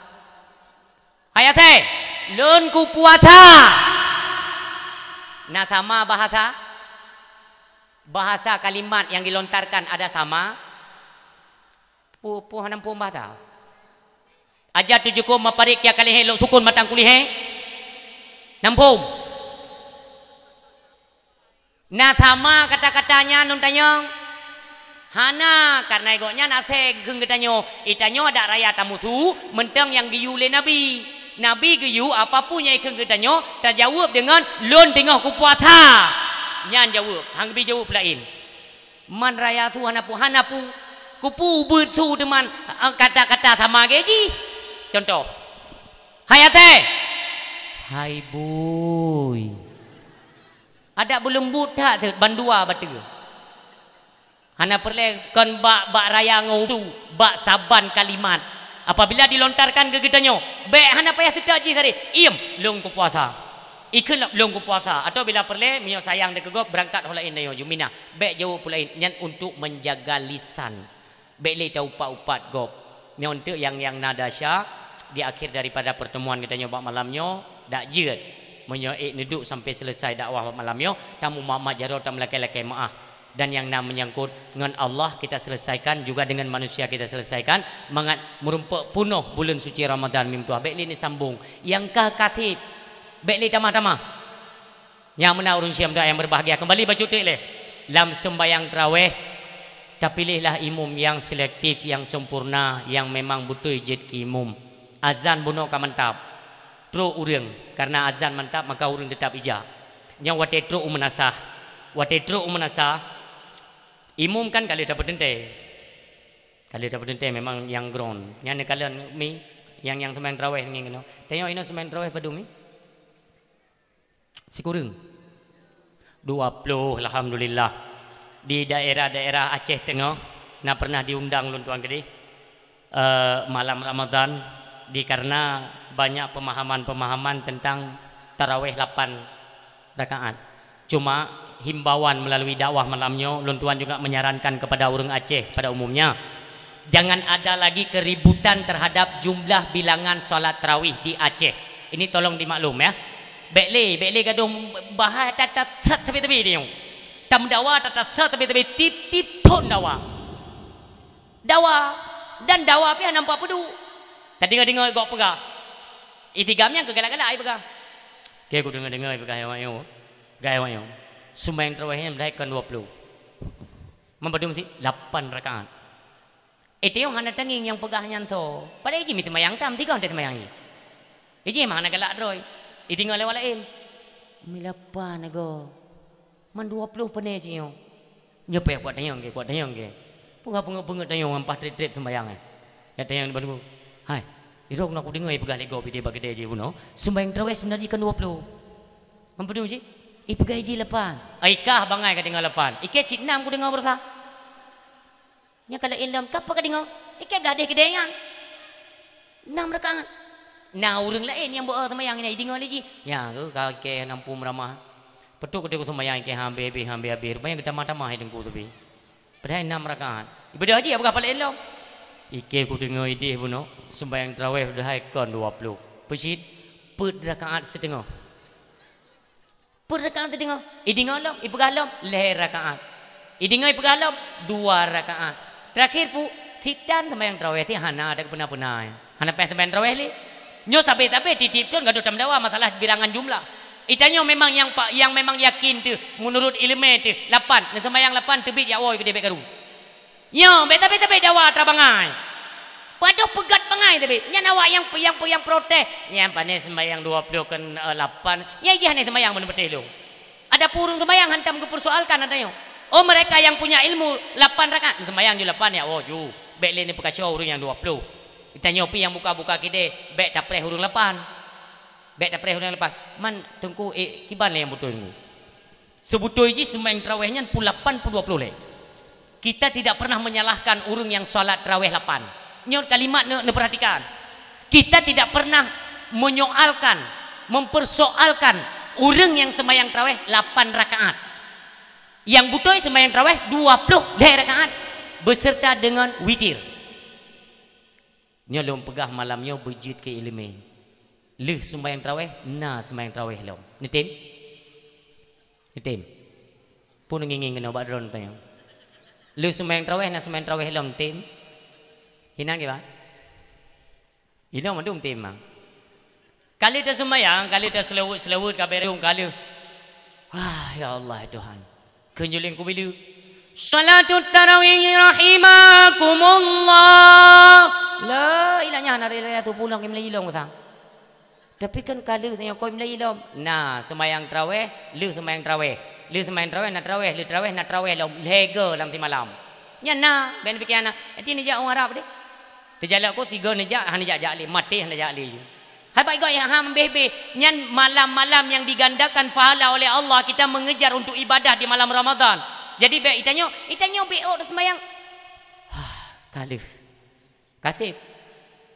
Hayate, lun ku puasa. Nah sama bahasa kalimat yang dilontarkan ada sama. Puhanam pun bahasa. Ajar tujuku maparik ya kali lo sukun matang kulihe. Nampung. Nah sama kata-katanya nun tanyong. Hana karena egonya nase geng getanyo. Itanyo ada raya tamutu mentang yang giyu le Nabi. Nabi giyu apapun yang geng getanyo terjawab dengan lon tengah ku puasa. Nyan jawab, hang bi jawab lain. Man raya tu hanapu kupu bersu dengan kata-kata sama geji. Contoh. Hayate. Hai boy. Ada belum buta tu bandua batu. Hana perle kon bak raya ngau tu bak saban kalimat. Apabila dilontarkan ke getanyo, be hana payah tetaji tadi. Iem long ku puasa. Ikut long ku puasa atau bila perle mio sayang de kegop berangkat holain dayo jumina. Be jauh pulain nyan untuk menjaga lisan. Be le tau upat gop. Mio untuk yang nada sya di akhir daripada pertemuan getanyo bak malamnyo dak jeut. Menyo neduk sampai selesai dakwah malamnyo tamu Muhammad Jarod tam lakai-lakai maaf. Dan yang menyangkut dengan Allah kita selesaikan, juga dengan manusia kita selesaikan. Mengat merumpak punuh bulan suci Ramadan mimtu. Baiklah ini sambung. Yang katib. Baiklah tamah-tamah. Yang mana urun siam yang berbahagia. Kembali baca le. Dalam sembahyang tarawih, pilihlah imam yang selektif, yang sempurna, yang memang betul jid imam. Azan bunuh ka mantap. Tro urang. Karena azan mantap maka urang tetap ija. Yang wate tro umenasah. Wate tro umenasah. Imum kan kali dapat dente memang yang ground. Yang kalian mi yang sembahyang tarawih ni kena. Tengok ini sembahyang tarawih padu mi. Sikurung. 20 alhamdulillah. Di daerah-daerah Aceh Tengah nak pernah diundang lun tuan gede. Malam Ramadan karena banyak pemahaman tentang tarawih 8 rakaat. Cuma himbauan melalui dakwah malamnya, lun tuan juga menyarankan kepada orang Aceh pada umumnya, jangan ada lagi keributan terhadap jumlah bilangan solat tarawih di Aceh. Ini tolong dimaklum ya. Bekle gadung bahas tata tepi-tepi dia. Tam dawa tata tepi-tepi tip ton dawa. Dan dawa pi nampak pedu. Tadi dengar gok pegah. Itigamnya kegalak-galak ai pegah. Ke aku dengar pegah yang gaya sembahyang tarawihnya mereka 20. Membadum si 8 rakaat. Itu yang hana tanging yang pegahnya tu. Pada iji mi sembahyang tam 3 hande sembahyang i. Iji mana galak droi. I tinggal lewat lain. Mi 8 ago. Man 20 pene ci yo. Nyepe buat dayang ke. Punga dayang ampah trip sembahyang. Ya dayang badu. Hai. Irok nak dengar pegah lego pide bagede je buno. Sembahyang tarawih sebenarnya kan 20. Membadum si ipegai ji lepan. Aikah bangai ka dengar lepan. Ike si 6 ku dengar bersa. Nya kalau ilmu kapa ka dengar? Ike dah ada kedengan. 6 rakaat. Nah urang lain yang buat sembahyang ni dengar lagi. Ya tu ka ke nampu meramah. Petuk ke sembahyang ke hambe rupanya kita mata-mata dengku tu bi. Padahal 6 rakaat. Ibadah haji apa kapa ilmu? Ike ku dengar ide buno sembahyang tarawih dah kan 20. Pesit per rakaat setengah. Per rakaat tengok. Idingalam, ipegalam, leher rakaat. Idingai ipegalam, 2 rakaat. Terakhir pu, sitan sembahyang tarawih ti hana ada pernah. Hana peh sembahyang tarawih li. Nyo sampai titip tu gaduh tam dawa masalah bilangan jumlah. Itanyo memang yang memang yakin tu menurut ilmu tu 8. Nak sembahyang 8 tebit ya oi gede bek garu. Nyo tapi dawa trabangai. Paduh pegat bangai tapi nya awak yang protes yang pandai sembahyang 20 kan 8 nya ijah ni sembahyang benar betul. Ada purung sembahyang hantam kepersoalkan adanya. Oh mereka yang punya ilmu 8 rakaat sembahyang ju 8 ya oh ju bek le ni pekasih urung yang 20. Ditanya pi yang buka-buka kide bek tak preh urung 8. Bek tak preh urung 8. Man tengku kiban le yang betul ni. Sebutul ji sembahyang tarawihnya 8 20 le. Kita tidak pernah menyalahkan urung yang solat tarawih 8. Nyot kalimat perhatikan. Kita tidak pernah menyoalkan, mempersoalkan orang yang sembahyang tarawih 8 rakaat. Yang butuh sembahyang tarawih 20 rakaat beserta dengan witir. Nyolong pegah malamnya berjid ke ilmu. Lu sembahyang tarawih, na sembahyang tarawih lom. Nitim? Nitim. Pun ngingin kena buat drone tanya. Lu sembahyang tarawih, na sembahyang tarawih lom tim. Hinang ke ba? Hinang mandum tim mang. Kali dah sembahyang, kali dah selawut kabeh kali. Wah, ya Allah Tuhan. Kenjuling ku bilu. Salatut tarawih rahimakumullah. La ilahnya nari tu pulang ke Melayu long sang. Tapi kan kalau tanya kau Melayu long. Nah, sembahyang tarawih, lu sembahyang tarawih. Lu sembahyang tarawih nak tarawih, lu tarawih nak tarawih long lega dalam ti malam. Ya nah, ben fikir anak. Ati ni jak orang Arab deh. Terjalak ko 3 nejak, han nejak jak li, mati han nejak li. Hai baik goi ham bebe, nyan malam-malam yang digandakan pahala oleh Allah kita mengejar untuk ibadah di malam Ramadan. Jadi be itanyo BO sembahyang. Kalif. Kasih.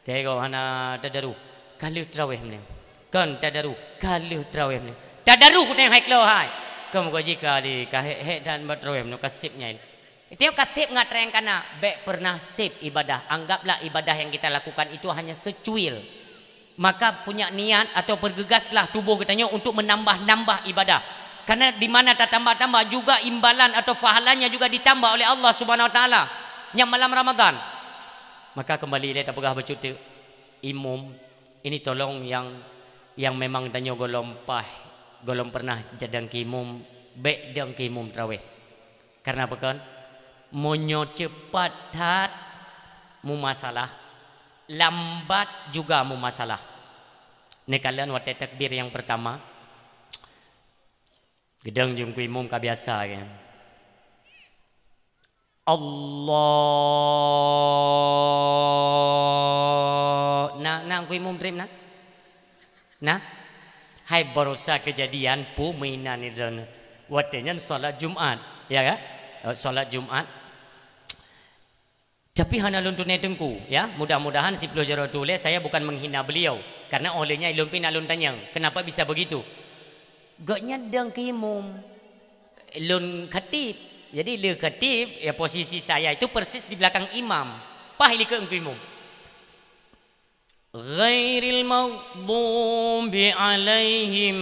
Tengok hana tadaru. Kalif tarawih ni. Kan tadaru. Kalif tarawih ni. Tadaru ku tengok haiklo hai. Kamu ko jika di kahe dan tarawih no kasipnya ini. Itu kasip ngatreng kana be pernah sip ibadah. Anggaplah ibadah yang kita lakukan itu hanya secuil. Maka punya niat atau bergegaslah tubuh katanya untuk menambah-nambah ibadah. Karena di mana tak tambah-tambah juga imbalan atau pahalanya juga ditambah oleh Allah Subhanahu Wa Taala. Yang malam Ramadan. Maka kembali dia tak pegah bercuti. Imam ini tolong yang memang tanya golong pernah jadang kimum baik dang kimum tarawih. Karena apa kan? Monyo cepat hat mu masalah. Lambat juga mu masalah. Ni kalian waktu takbir yang pertama gedang jumku imam ka biasa kan. Allah na ku imam dream na hai barusa kejadian pu mainan itu waktunya salat Jumat ya kan salat Jumat. Tapi hana lun tunai tengku ya. Mudah-mudahan si Pulau Jaro tulis saya bukan menghina beliau karena olehnya ilun pin alun tanya kenapa bisa begitu. Gaknya dang kimum lun khatib. Jadi le khatib ya posisi saya itu persis di belakang imam. Pahili ke kimum. Ghairil maghdubi alaihim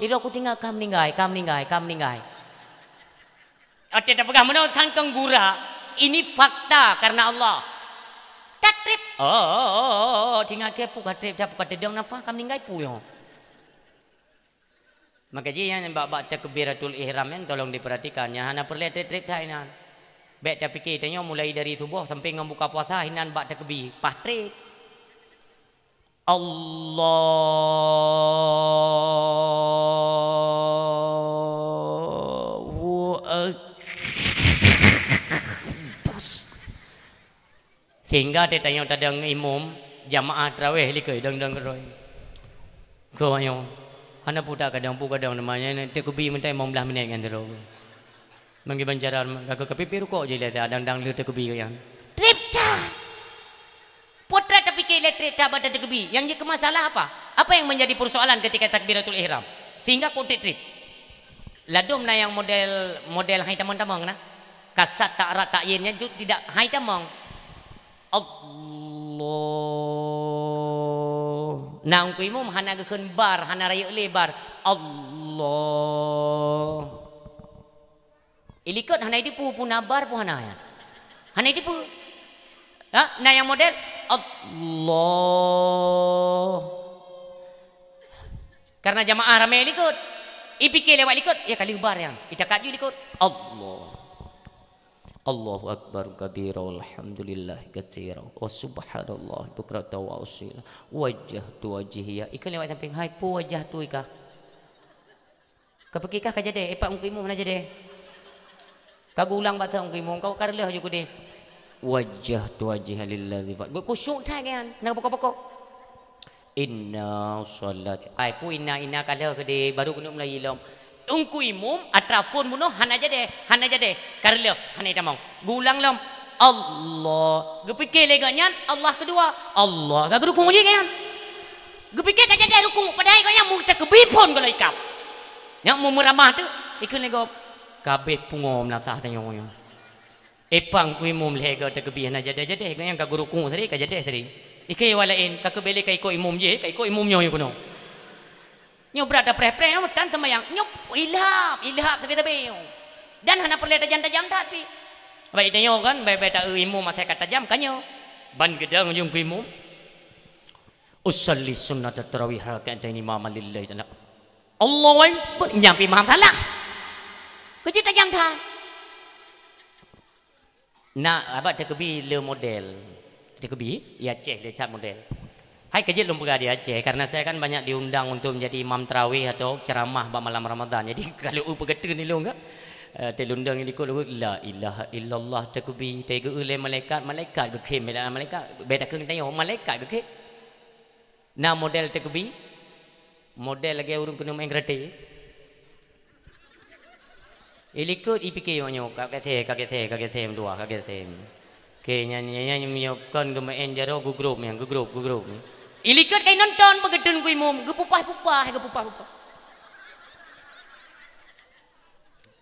itu aku tinggal kam ninggai. Oke, tak pegang menurut sangkang gura. Ini fakta karena Allah. Tak trip. Oh, tinggal kepu trip tak buka dedang nafas kam ninggai puyo. Maka dia yang bak takbiratul ihram yang tolong diperhatikannya. Hana perlu trip dah inan. Baik tak fikir tanya mulai dari subuh sampai ngambuka puasa hinan bak takbir. Pas trip. Allahu Akbar. Sehingga dia tanya tadang imam jamaah tarawih likai dang roy. Kau ayo. Hana pudak kadang namanya takbir mentai 15 minit kan terus. Mangi banjaran kakak kepipir kok je lihat dang lu takbir kan. Trip dah. Potret tapi ke elektrik tak pada takbir. Yang jadi masalah apa? Apa yang menjadi persoalan ketika takbiratul ihram? Sehingga kau trip. Ladum na yang model hai tamang na. Kasat tak rat tak yinnya itu tidak hai tamang. Allah. Nang ku imam hana gekeun bar, hana raya lebar. Allah. Ilikut hana itu pu nabar pu hana ya. Hana itu pu. Nah yang model Allah. Karena jamaah ramai ikut. Ipikir lewat ikut. Ya kali ubar yang. Itakat juga ikut. Allah. Allahu Akbar kabira walhamdulillah katsira wa subhanallah bukrata wa asila wajah tu wajhiya. Ikan lewat samping hai pu wajah tu ikah. Kapekikah ka jade epak ungkimu mana jade. Kagulang bahasa ungkimu kau karleh juga deh. Wajah tu wajah lillazi fa. Gue kusyuk tak kan? Nak pokok-pokok. Inna salat. Ai pu inna kalau ke de baru kena mulai ilom. Ungku imum atrafun muno hana jade. Karleh hana tamang. Gulang lom. Allah. Gue fikir leganya Allah kedua. Allah. Gak rukun je kan? Gue fikir ka jade rukun padahal kau yang mu tak kebipon kalau ikap. Yang mu meramah tu ikut lego. kabeh pungom natah tanyong. Epang kui mum lega te kebihan aja dah jadi yang ka guru ku sari ka jadi sari. Ikai walain ka kebele kai ko imum je kai ko imum nyo kuno. Nyo berada pre-pre tan semayang nyo ilhap tapi. Dan hana perle tajam-tajam tapi. Baik tanya kan baik tak imum masa kata tajam kanyo. Ban gedang ujung kui imum. Usalli sunnat tarawih raka'atain imam lillahi ta'ala. Allahu akbar nyampi imam salah. Kecil tajam tha. Nak apa terkebi le model. Terkebi ya cek le cat model. Hai kecil lumpur dia Aceh karena saya kan banyak diundang untuk menjadi imam tarawih atau ceramah malam Ramadan. Jadi kalau pegetun ni lu enggak telundang ni ikut la ilaha illallah terkebi tega oleh malaikat gekem malaikat beda keng tanya malaikat gekem. Nah model terkebi model lagi urung kena main kereta. Ilikut ipikir nyo kakete mdua kakete. Ke nyanyi menyokan ke main jaro gugrup. Ilikut kay nonton pagedun ku imum gepupah.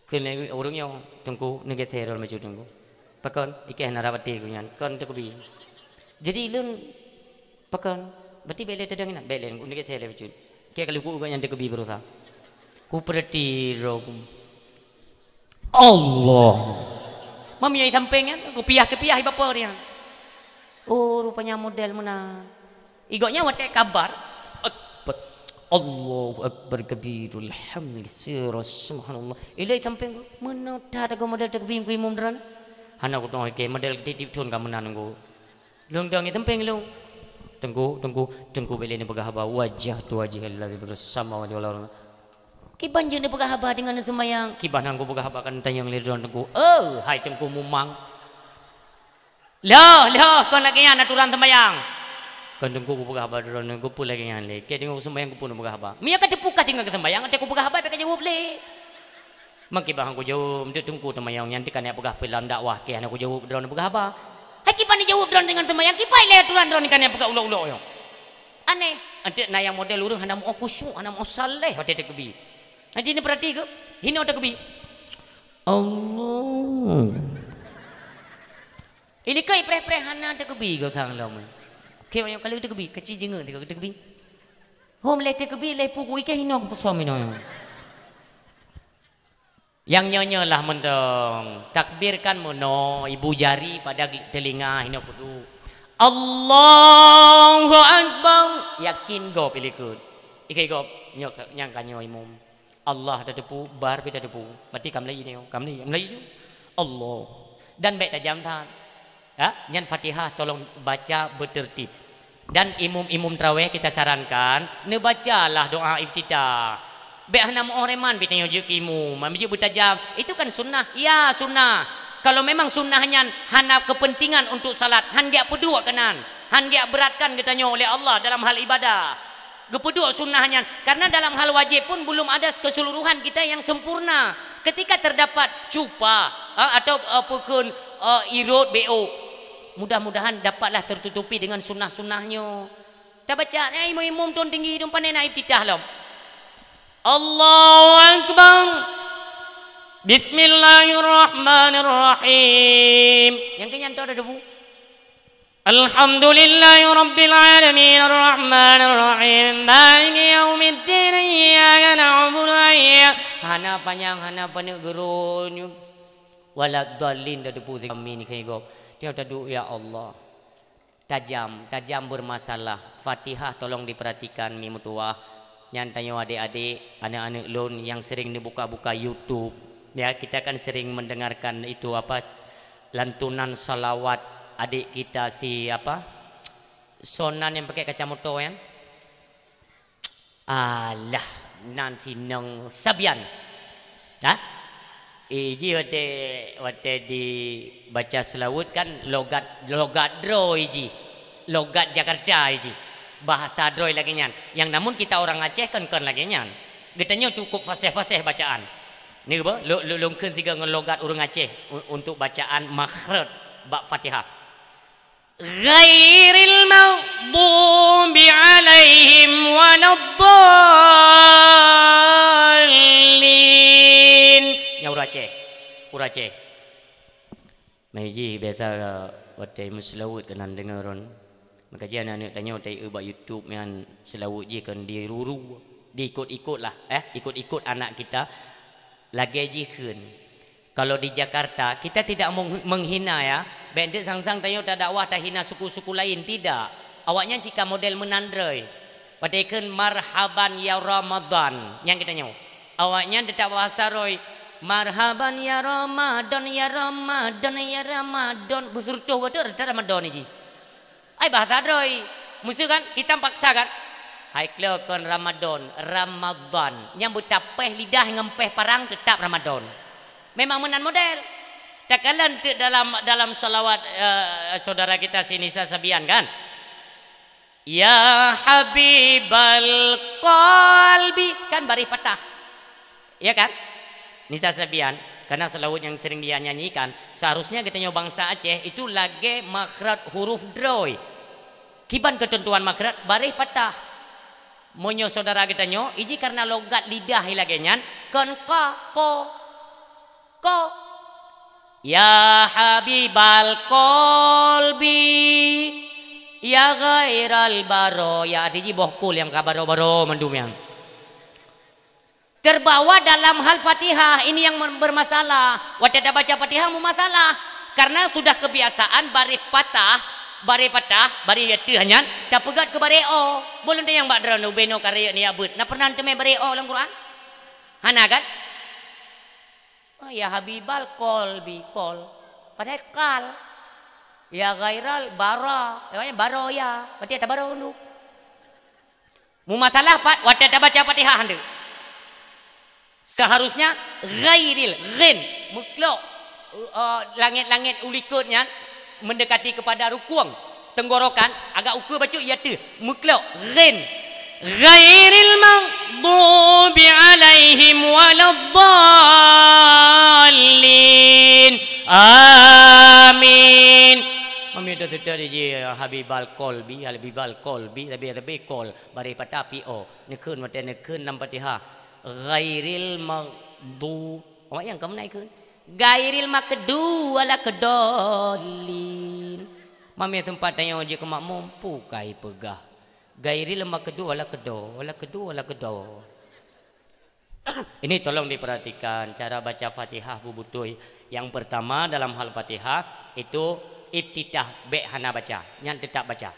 Kene urung yo tungku negete rol maju tungku. Pakon ike narawati ku nyan kon terkebi. Jadi lun pakon berarti bele tedang nak bele ku negete le maju. Ke kalau ku yang terkebi berusaha. Ku perti ro Allah. Mami ai samping kan aku piah bapa dia. Oh rupanya model mana. Igoknya wate kabar. Allahu akbar kabirul hamdulillah subhanallah. Ilai samping mana tak ada model takbir ku imam dran. Hana ku tong ke model titip thun ka menan ku. Lung dang samping lu. Tengku bele ni pegah wajah tu wajah Allah bersama wajah Allah. Kiban je ni pegah haba dengan semayang. Kiban angku pegah haba kan tanyang lidron tengku. Oh, hai tengku mumang. Lah, kon lagi yang aturan semayang. Kan tengku pegah haba dron tengku pun lagi yang le. Ke tengku semayang ku pun pegah haba. Mia ka tepuka tinggal ke semayang, ate ku pegah haba pe ka jawab le. Makibang aku jawab tengku semayang yang tikan ya pegah pelan dakwah ke aku jawab dron pegah haba. Hai kiban ni jawab dron dengan semayang, kipai le aturan dron ikan ya pegah ulo-ulo yo. Aneh. Ante na yang model urang hana mau khusyuk, hana mau saleh hati tekebi. Nanti ni perhati ke? Hina otak kebi. Allah. Ini kai pre-pre hana otak kebi kau sang lama. Kau yang kalau otak kebi kecil jenga tiga otak kebi. Hom le otak kebi le puku ikan hina aku suami no. Yang nyonya lah mendong. Takbirkan mono ibu jari pada telinga hina kudu. Allahu Akbar. Yakin go pilikut. Ikai go nyok nyang kanyo imum. Allah ada depu, bar kita depu. Berarti kam lagi ni, Allah. Dan baik tajam tan. Ya, nyan Fatihah tolong baca bertertib. Dan imum tarawih kita sarankan, ne bacalah doa iftitah. Baik hana mau reman bitanya juk imum, ambil bertajam. Itu kan sunnah. Ya, sunnah. Kalau memang sunnahnya hana kepentingan untuk salat, han dia pedua kanan. Han dia beratkan katanya oleh Allah dalam hal ibadah. Gepeduk sunnahnya karena dalam hal wajib pun belum ada keseluruhan kita yang sempurna. Ketika terdapat cupa atau apapun irut BO, mudah-mudahan dapatlah tertutupi dengan sunnah-sunnahnya. Kita baca imam tuan tinggi hidung pandai naik iftitah lah. Allahu Akbar. Bismillahirrahmanirrahim. Yang kenyan tu ada debu. Alhamdulillahi Rabbil Alamin Ar-Rahmanir-Rahim Maliki Yaumiddin Iyyaka na'budu wa iyyaka hana panjang hana panegurun walad dallin da depu amin kaigo dia tadu ya Allah tajam bermasalah Fatihah tolong diperhatikan mi mutuah nyantanyo adik-adik anak-anak lon yang sering dibuka-buka YouTube ya kita kan sering mendengarkan itu apa lantunan salawat adik kita si apa Sonan yang pakai kacamata yang alah nanti nong Sabian iji wate di baca selawut kan logat droi iji logat Jakarta iji bahasa droi lagi nyan yang namun kita orang Aceh kan lagi nyan getanya cukup fasih-fasih bacaan ni apa lungkeun tiga ngelogat orang Aceh untuk bacaan makhraj bab Fatihah ghairil maghdubi alaihim waladdallin. Nyaur Aceh. Pura Aceh. Meji biasa watai muslawut kanan dengaron. Maka dia anak tanya watai ubah YouTube yang selawut je kan di ruru. Diikut-ikut lah. Ikut-ikut anak kita. Lagi je kan. Kalau di Jakarta kita tidak menghina ya. Bandit sang-sang tanya tak dakwah tak hina suku-suku lain. Tidak. Awaknya jika model menandrai. Wadaikan marhaban ya Ramadan. Yang kita nyawa. Awaknya tetap bahasa roy. Marhaban ya Ramadan ya Ramadan ya Ramadan. Busurtuh betul ada Ramadan ini. Ay bahasa roy. Musuh kan kita paksa kan. Hai kelakon Ramadan. Ramadan. Yang betapeh lidah ngempeh parang tetap Ramadan. Memang menan model. Tak kalan dalam salawat saudara kita Nisa Sabian kan. Ya Habibal Qalbi kan baris patah. Ya kan? Nisa Sabian karena selawat yang sering dia nyanyikan seharusnya kita nyoba bangsa Aceh itu lagi makhraj huruf droi. Kiban ketentuan makhraj baris patah. Monyo saudara kita nyo iji karena logat lidah hilagenyan kon ko ya Habibal Qalbi ya ghairal baro ya adiji bohkul yang kabaro-baro mendum yang terbawa dalam hal Fatihah ini yang bermasalah. Waktu ada baca Fatihah masalah karena sudah kebiasaan baris patah bari yaitu hanya tak pegat ke bari o boleh tu yang bakdran beno karya ni abut na pernah teme bari o dalam Quran hana kan ya Habibal Qalbi kol padahal kal ya ghairal bara namanya baro ya berarti ada baro dulu mu masalah pat waktu ada baca Fatihah hendak seharusnya ghairil ghin mutlak langit-langit ulikutnya mendekati kepada rukuang tenggorokan agak ukur baca ia tu mutlak ghin ghairil maghdubi alaihim waladdallin amin. Mami dah tadi je Habibal Qalbi lebih kol bari patapi o nekun mate nekun nam Fatihah ghairil maghdu awak yang kamu naik ke gairil makdu wala kedolin. Mami tempat tanya je ke makmum pukai pegah gairil makdu wala kedo. Ini tolong diperhatikan cara baca Fatihah Bu Butuy. Yang pertama dalam hal Fatihah itu iftitah be hana baca yang tetap baca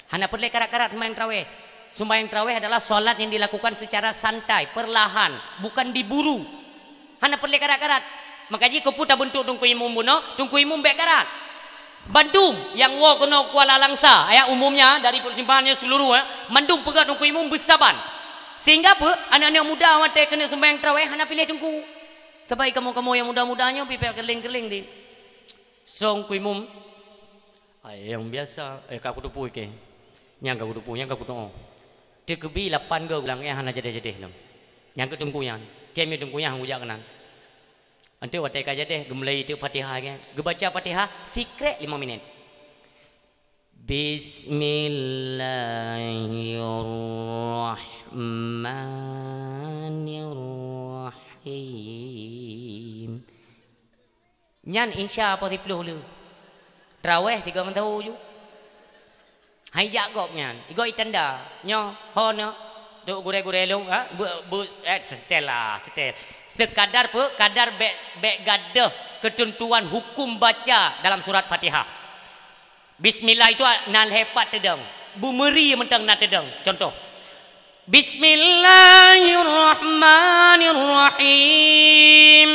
hana perlu karat-karat sembahyang tarawih. Sembahyang tarawih adalah solat yang dilakukan secara santai perlahan bukan diburu hana perlu karat-karat. Makaji kau putar bentuk tungku imum buno tungku imum be karat Bandung yang wo kena Kuala Langsa umumnya dari persimpangannya seluruh Bandung pegat tungku imum bersaban sehingga apa anak-anak muda mate kena sembahyang tarawih hana pilih tungku tapi kamu yang muda-mudanya pipek keling-keling di song kuimum yang biasa kau tupu ke yang kau tupunya kau tupu dekebi 8 ke ulang hana jadi-jadi yang ketungkunya kami tungkunya hang ujak kanan nanti watai kaja deh gemulai itu Fatihah kan gebaca Fatihah secret 5 minit Bismillahirrahmanirrahim nyan insya apa tipluh lu traweh 3 tahu ju hai jagob nyan igo itanda nyo hono duk gure-gure lu setel sekadar kadar be gadah ketentuan hukum baca dalam surat Fatihah. Bismillah itu nal hepat tedang bumeri mentang na tedang contoh Bismillahirrahmanirrahim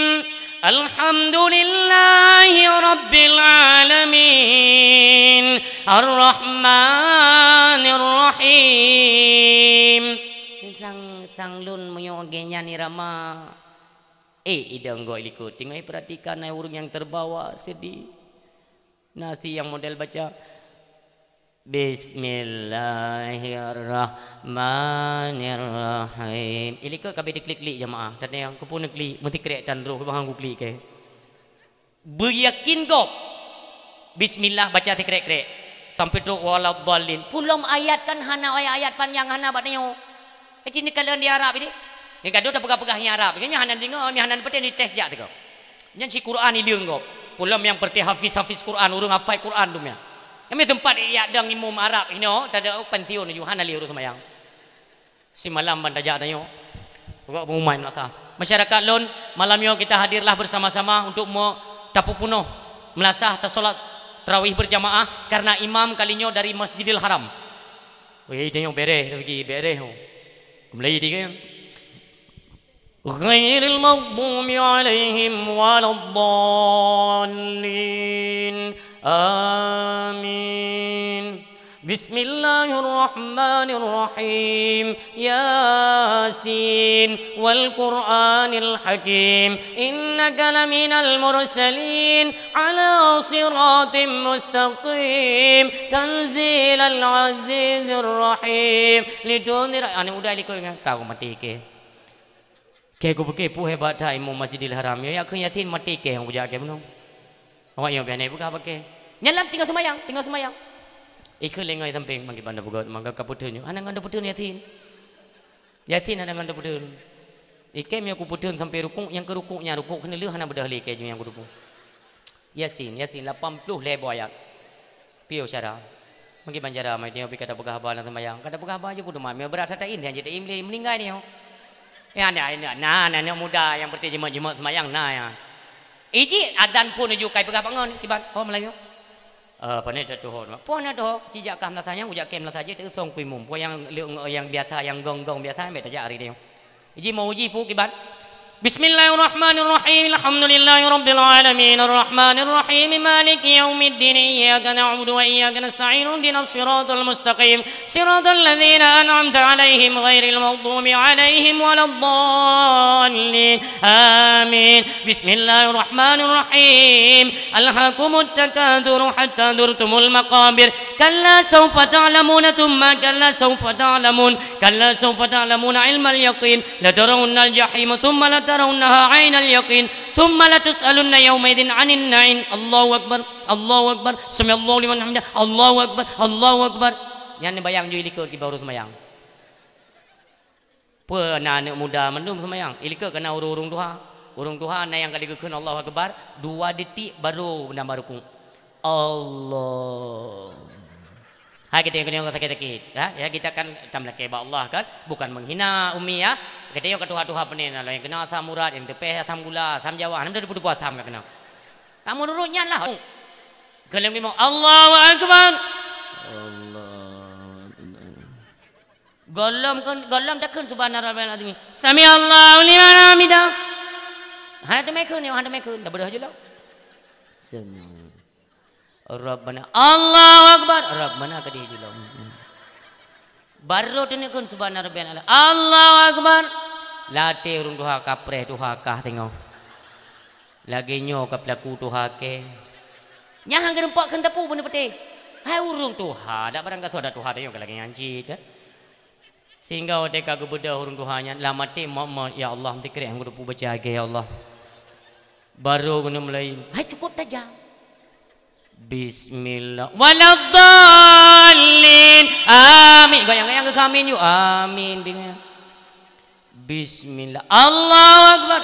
Alhamdulillahi Rabbil Alamin Ar-Rahmanir-Rahim sang lun menyogenya ni Rama idang goi likut tinggal perhatikan urung yang terbawa sedih nasi yang model baca Bismillahirrahmanirrahim ilikut kabeh diklik-klik jemaah dan yang kepun klik mesti krek dan roh bang aku klik ke beryakin kau Bismillah baca tikrek-krek sampai tu waladdallin pulom ayat kan hana ayat panjang hana batnya ini kalian di Arab ini gaduh tak pegah-pegahnya Arab ini hana dengar ni hana peten di tes jak tu Yang si Quran ni liung kau. Pulam yang perti hafiz Quran, urung hafal Quran tu ya. Kami tempat ia dang imam Arab ini, tak ada pention ni Yohan ali urus semayang. Si malam bandaja tanya. Buat pengumuman lah. Masyarakat lon malam yo kita hadirlah bersama-sama untuk mau tapu punuh melasah solat tarawih berjamaah karena imam kalinya dari Masjidil Haram. Wei dia yang bereh pergi bereh. Kembali dia kan. Ghairil maghdubi alaihim waladdallin. Amin. Bismillahirrahmanirrahim. Yasin wal Qur'anil Hakim. Innaka laminal mursalin ala siratim mustaqim. Tanzilal azizir rahim. Lidunir ane udah liko kau mati ke. Ke aku pakai pu hebat dah imam Masjidil Haram. Ya aku yatin mati ke yang bujak ke benar. Awak yang biasa buka pakai. Nyalam tinggal semayang. Ikut lengai samping mangki banda bugot mangga kaputun ana nganda putun yatin ana nganda putun ikem yang kuputun sampai rukuk yang ke rukuknya rukuk kena leuh ana bedah leke yang ku rukuk yasin 80 lebar ayat piau cara mangki banjara mai dia kata begah ba na sembayang kata begah ba je ku demam berat satain dia jadi meninggal ni ya ana muda yang berti jemaah sembayang na ya iji adan pun ju kai begah bangun kiban oh Melayu pandai dah tuhon. Puan ada cijak kam natanya ujak kem nataje tu song kuimum. Puan yang biasa yang gong biasa ambek tajak hari dia. Iji mau uji pu kiban. Bismillahirrahmanirrahim. Alhamdulillahirabbil alamin arrahmanirrahim maliki yaumiddin iyyaka na'budu wa iyyaka nasta'in ihdinas siratal mustaqim siratal ladzina an'amta 'alaihim ghairil maghdubi 'alaihim waladdallin. Amin. Bismillahirrahmanirrahim. Alhaakumut takatsur hatta zurtumul maqabir. Kalla sawfa ta'lamuna thumma kalla sawfa ta'lamun. Kalla sawfa ta'lamuna 'ilmal yaqin. La tarawunnal jahim thumma la tarawunnaha 'ainal yaqin. Thumma la tus'alunna yawmaidin 'anil na'im. Allahu akbar. Allahu akbar. Samiallahu liman hamidah. Allahu akbar. Allahu akbar. Yang bayang ju ilikut ki baru semayang. Pernah anak muda mendum semayang. Ilikut kena urung duha. Urung duha na yang kali keun Allahu akbar 2 detik baru nambah rukuk. Allah. Ha kita yang kena sakit-sakit. Ya kita kan tamlake ba Allah kan bukan menghina umi ya. Kita yang ketuha-tuha penen yang kena asam murad yang tepeh asam gula asam jawa nam dah putu asam kena. Kamu nurutnya lah. Kalau memang Allahu akbar. Allah. Golam takkan subhanallah azim. Sami Allahu liman hamidah. Hana temekun ya hana temekun dah bedah je lah. Sami. Rabbana Allahu akbar. Rabbana kadi je lah. Baru tenekun subhanallah Allahu akbar. Latih urung tuha kapreh tuha kah tengok. Lagi nyo ka pelaku tuha ke. Nyah gerempak kan tepu benda peti. Hai urung tuha dak barang ka ada tuha tengok lagi nganci kan. Sehingga odeka gebedah urung tuhanya lamati mak ya Allah dikira yang grup baca age ya Allah. Baru guna mulai. Hai cukup saja. Bismillah waladdallin. Amin. Goyang-goyang ke kami yuk. Amin dengan. Bismillah. Allahu akbar.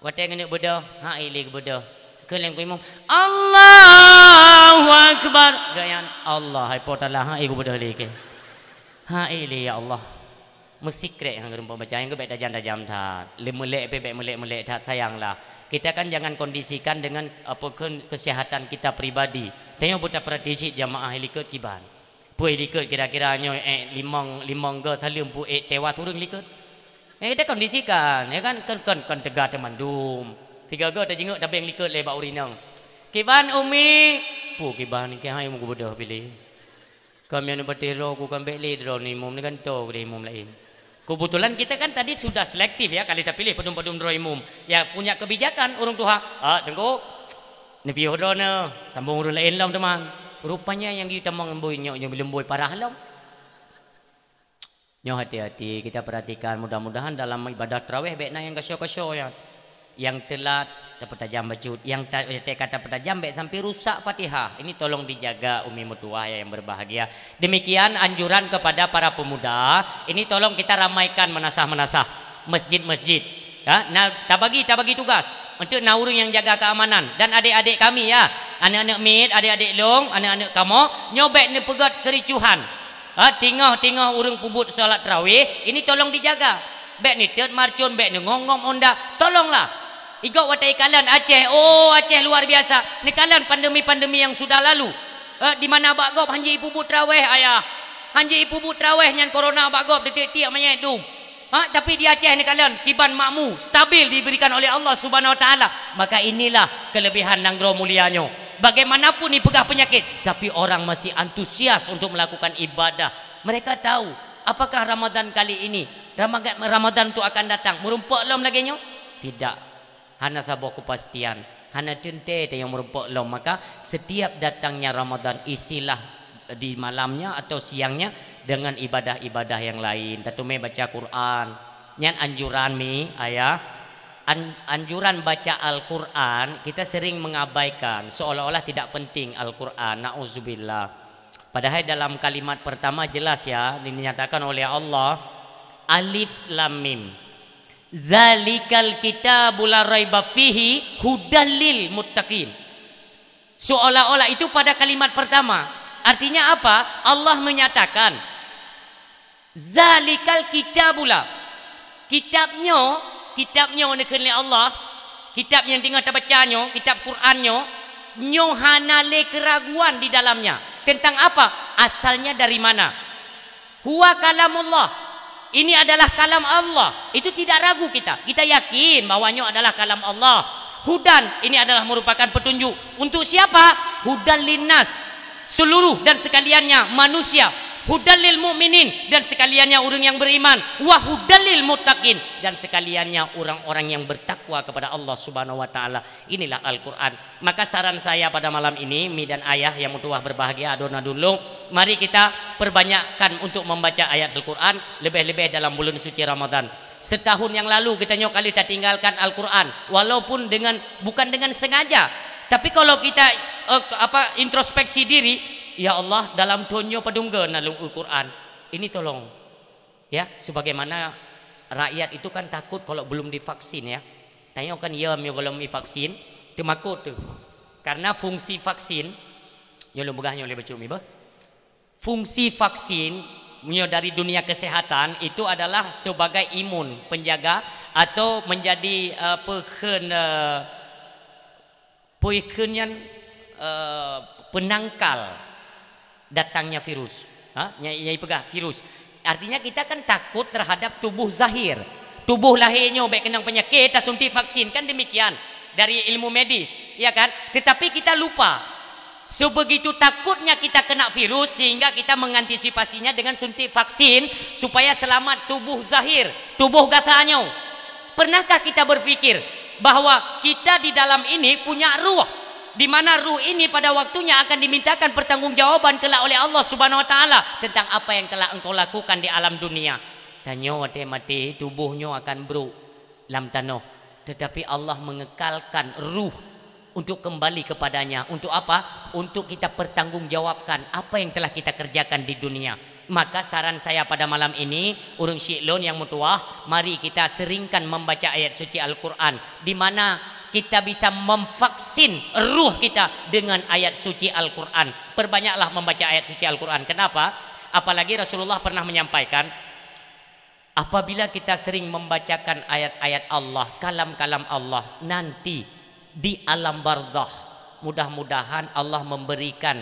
Watai ngene bedah. Ha ilik bedah. Keleng ku imam. Allahu akbar. Goyang Allah hai potalah ha iku bedah lek. Ha ili ya Allah. Mesikret yang gerempa baca yang gebek dajam tat. Lemulek bebek melek tat sayanglah. Kita kan jangan kondisikan dengan apapun kesehatan kita pribadi. Tengok buta praktisi jamaah likut kiban. Puai likut kira-kira nyo limong ge thalum pu tewas urang likut. Kita kondisikan ya kan tegak temandum. 3 ge ta jinguk tabeng likut lebak urinang. Kiban umi pu kiban ke hai mu bodoh pilih. Kami anu batero ku kan beli dro ni mum dengan to ke mum lain. Kebetulan kita kan tadi sudah selektif ya kali kita pilih pedum-pedum dro imum. Ya punya kebijakan urung tuha. Tengok. Ni piho dro ne. Sambung urang lain lam teman. Rupanya yang kita mengemboy nyok belemboi parah lam. Nyo hati-hati kita perhatikan mudah-mudahan dalam ibadah tarawih baiknya yang kasyo-kasyo ya. Yang telat dapat tajam bajut, yang kata petajam baik sampai rusak Fatihah. Ini tolong dijaga umi mutuah yang berbahagia. Demikian anjuran kepada para pemuda. Ini tolong kita ramaikan menasah-menasah masjid-masjid. Tak bagi tugas untuk urang yang jaga keamanan. Dan adik-adik kami ya, anak-anak mit, adik-adik long, anak-anak kamu nyobek ni pegat kericuhan. Tingah urang pubut solat tarawih, ini tolong dijaga. Bek ni tet marcun, bek ni ngong onda, tolonglah. Igau watai kalan Aceh, Aceh luar biasa. Ni kalan pandemi-pandemi yang sudah lalu. Di mana bagop hanji pubut tarawih ayah. Hanji pubut tarawih nyan corona bagop detik-detik manyai tu. Tapi di Aceh ni kalian kiban makmu stabil diberikan oleh Allah Subhanahu Wa Taala. Maka inilah kelebihan Nanggro mulianya. Bagaimanapun ni pegah penyakit, tapi orang masih antusias untuk melakukan ibadah. Mereka tahu apakah Ramadan kali ini, Ramadan tu akan datang. Merumpak lom lagi nyo? Tidak. Hana sabar kepastian. Hana tente yang merumpak lom. Maka setiap datangnya Ramadan isilah di malamnya atau siangnya dengan ibadah-ibadah yang lain. Tatume baca Quran. Nyan anjuran mi ayah. Anjuran baca Al-Quran kita sering mengabaikan seolah-olah tidak penting Al-Quran. Na'udzubillah. Padahal dalam kalimat pertama jelas ya dinyatakan oleh Allah Alif Lam Mim Zalikal kitabul la raiba fihi hudal lil muttaqin. Seolah-olah itu pada kalimat pertama. Artinya apa? Allah menyatakan Zalikal kitabula. Kitabnya oleh Allah, kitab yang tinggal terbacanya, kitab Qurannya, nyohanale keraguan di dalamnya. Tentang apa? Asalnya dari mana? Huwa kalamullah. Ini adalah kalam Allah. Itu tidak ragu kita. Kita yakin bahwanya adalah kalam Allah. Hudan, ini adalah merupakan petunjuk. Untuk siapa? Hudan linnas. Seluruh dan sekaliannya manusia. Hudalil mu'minin dan sekaliannya orang yang beriman, wa hudalil muttaqin dan sekaliannya orang-orang yang bertakwa kepada Allah Subhanahu wa taala. Inilah Al-Qur'an. Maka saran saya pada malam ini, mi dan ayah yang mutuah berbahagia adona dulu, mari kita perbanyakkan untuk membaca ayat Al-Qur'an lebih-lebih dalam bulan suci Ramadan. Setahun yang lalu kita kali kita tinggalkan Al-Qur'an walaupun bukan dengan sengaja. Tapi kalau kita introspeksi diri, ya Allah dalam tonyo padungga nalung Al-Quran ini tolong ya, sebagaimana rakyat itu kan takut kalau belum divaksin ya. Tanya kan ya belum divaksin temakut tuh karena fungsi vaksin ya lo begahnya oleh baca mi bah. Fungsi vaksin dari dunia kesehatan itu adalah sebagai imun penjaga atau menjadi penangkal datangnya virus. Nyai pegah virus. Artinya kita kan takut terhadap tubuh zahir. Tubuh lahirnya baik kena penyakit, tak suntik vaksin kan demikian dari ilmu medis, ya kan? Tetapi kita lupa. Sebegitu takutnya kita kena virus sehingga kita mengantisipasinya dengan suntik vaksin supaya selamat tubuh zahir, tubuh gasanya. Pernahkah kita berpikir bahwa kita di dalam ini punya ruh? Di mana ruh ini pada waktunya akan dimintakan pertanggungjawaban kelak oleh Allah Subhanahu wa taala tentang apa yang telah engkau lakukan di alam dunia. Danyo mati tubuhnya akan bro lam tanah, tetapi Allah mengekalkan ruh untuk kembali kepadanya. Untuk apa? Untuk kita pertanggungjawabkan apa yang telah kita kerjakan di dunia. Maka saran saya pada malam ini, urang syiklon yang mutuah, mari kita seringkan membaca ayat suci Al-Quran, di mana kita bisa memvaksin ruh kita dengan ayat suci Al-Quran. Perbanyaklah membaca ayat suci Al-Quran. Kenapa? Apalagi Rasulullah pernah menyampaikan, apabila kita sering membacakan ayat-ayat Allah, kalam-kalam Allah, nanti di alam barzakh, mudah-mudahan Allah memberikan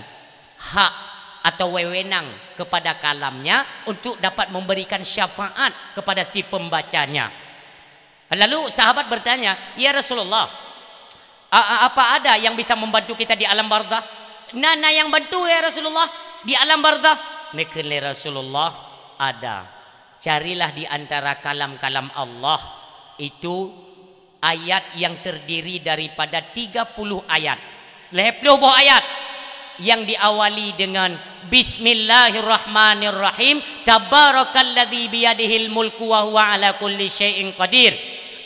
hak atau wewenang kepada kalamnya untuk dapat memberikan syafaat kepada si pembacanya. Lalu sahabat bertanya, ya Rasulullah, apa ada yang bisa membantu kita di alam barzakh? Nana yang bantu ya Rasulullah di alam barzakh? Mekele Rasulullah, ada. Carilah di antara kalam-kalam Allah itu ayat yang terdiri daripada 30 ayat, 20 ayat yang diawali dengan Bismillahirrahmanirrahim, Tabarakalladzi biyadihil mulku wa huwa ala kulli syai'in qadir,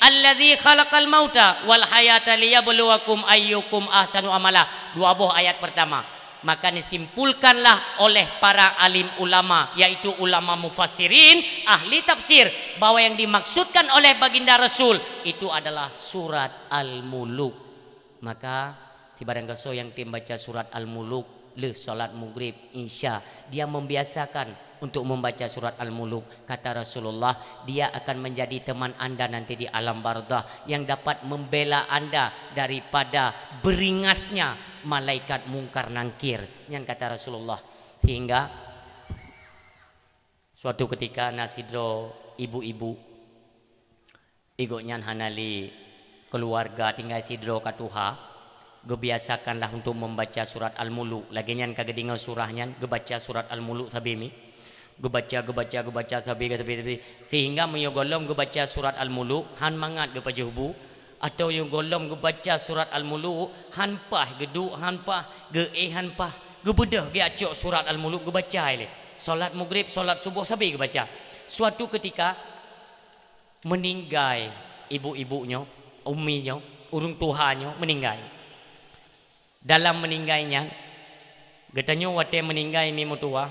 Alladzi khalaqal mauta wal hayata liyabluwakum ayyukum ahsanu amala. 2 buah ayat pertama. Maka disimpulkanlah oleh para alim ulama, yaitu ulama mufassirin, ahli tafsir, bahwa yang dimaksudkan oleh baginda Rasul itu adalah surat Al-Muluk. Maka tibarang kaso yang tim baca surat Al-Muluk le salat maghrib isya, dia membiasakan untuk membaca surat Al-Muluk. Kata Rasulullah, dia akan menjadi teman anda nanti di alam barzah, yang dapat membela anda daripada beringasnya malaikat mungkar nangkir. Yang kata Rasulullah. Sehingga suatu ketika nasidro ibu-ibu igoknya hanali keluarga tinggal sidro katuha, gebiasakanlah untuk membaca surat Al-Muluk. Lagi nyan kagedingal surahnya, gebaca surat Al-Muluk sabimi. Gebaca sabi sehingga menyogolom gebaca surat Al-Muluk han mangat gepaja hubu, atau yang golom gebaca surat Al-Muluk han pah geduk han pah han pah gebedah ge acok surat Al-Muluk gebaca ile. Solat maghrib, solat subuh sabi gebaca. Suatu ketika meninggal ibu-ibunya, umminya, urung tuhannya meninggal. Dalam meninggalnya getanyo wate meninggal mi mutua,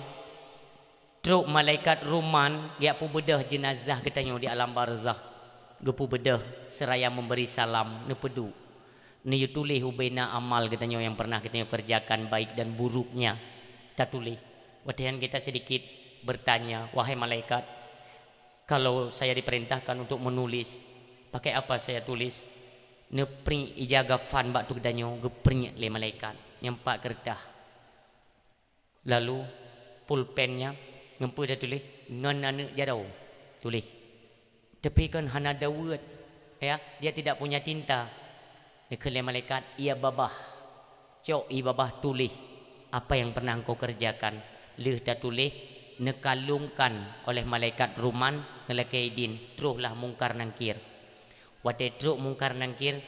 truk malaikat ruman dia pu bedah jenazah katanya di alam barzah. Gepu bedah seraya memberi salam nepedu. Ni tulis hubena amal katanya yang pernah kita kerjakan baik dan buruknya. Tak tulis. Wadihan kita sedikit bertanya, wahai malaikat, kalau saya diperintahkan untuk menulis, pakai apa saya tulis? Nepri ijaga fan bak tu katanya gepri le malaikat nyempak kertas. Lalu pulpennya ngempu dah tulis ngan anak jadau tulis, tapi kan hana ada word ya, dia tidak punya tinta. Nekele malaikat, ia babah cok i babah tulis apa yang pernah engkau kerjakan. Leh dah tulis nekalungkan oleh malaikat ruman nelakaidin, teruslah mungkar nangkir. Wate truk mungkar nangkir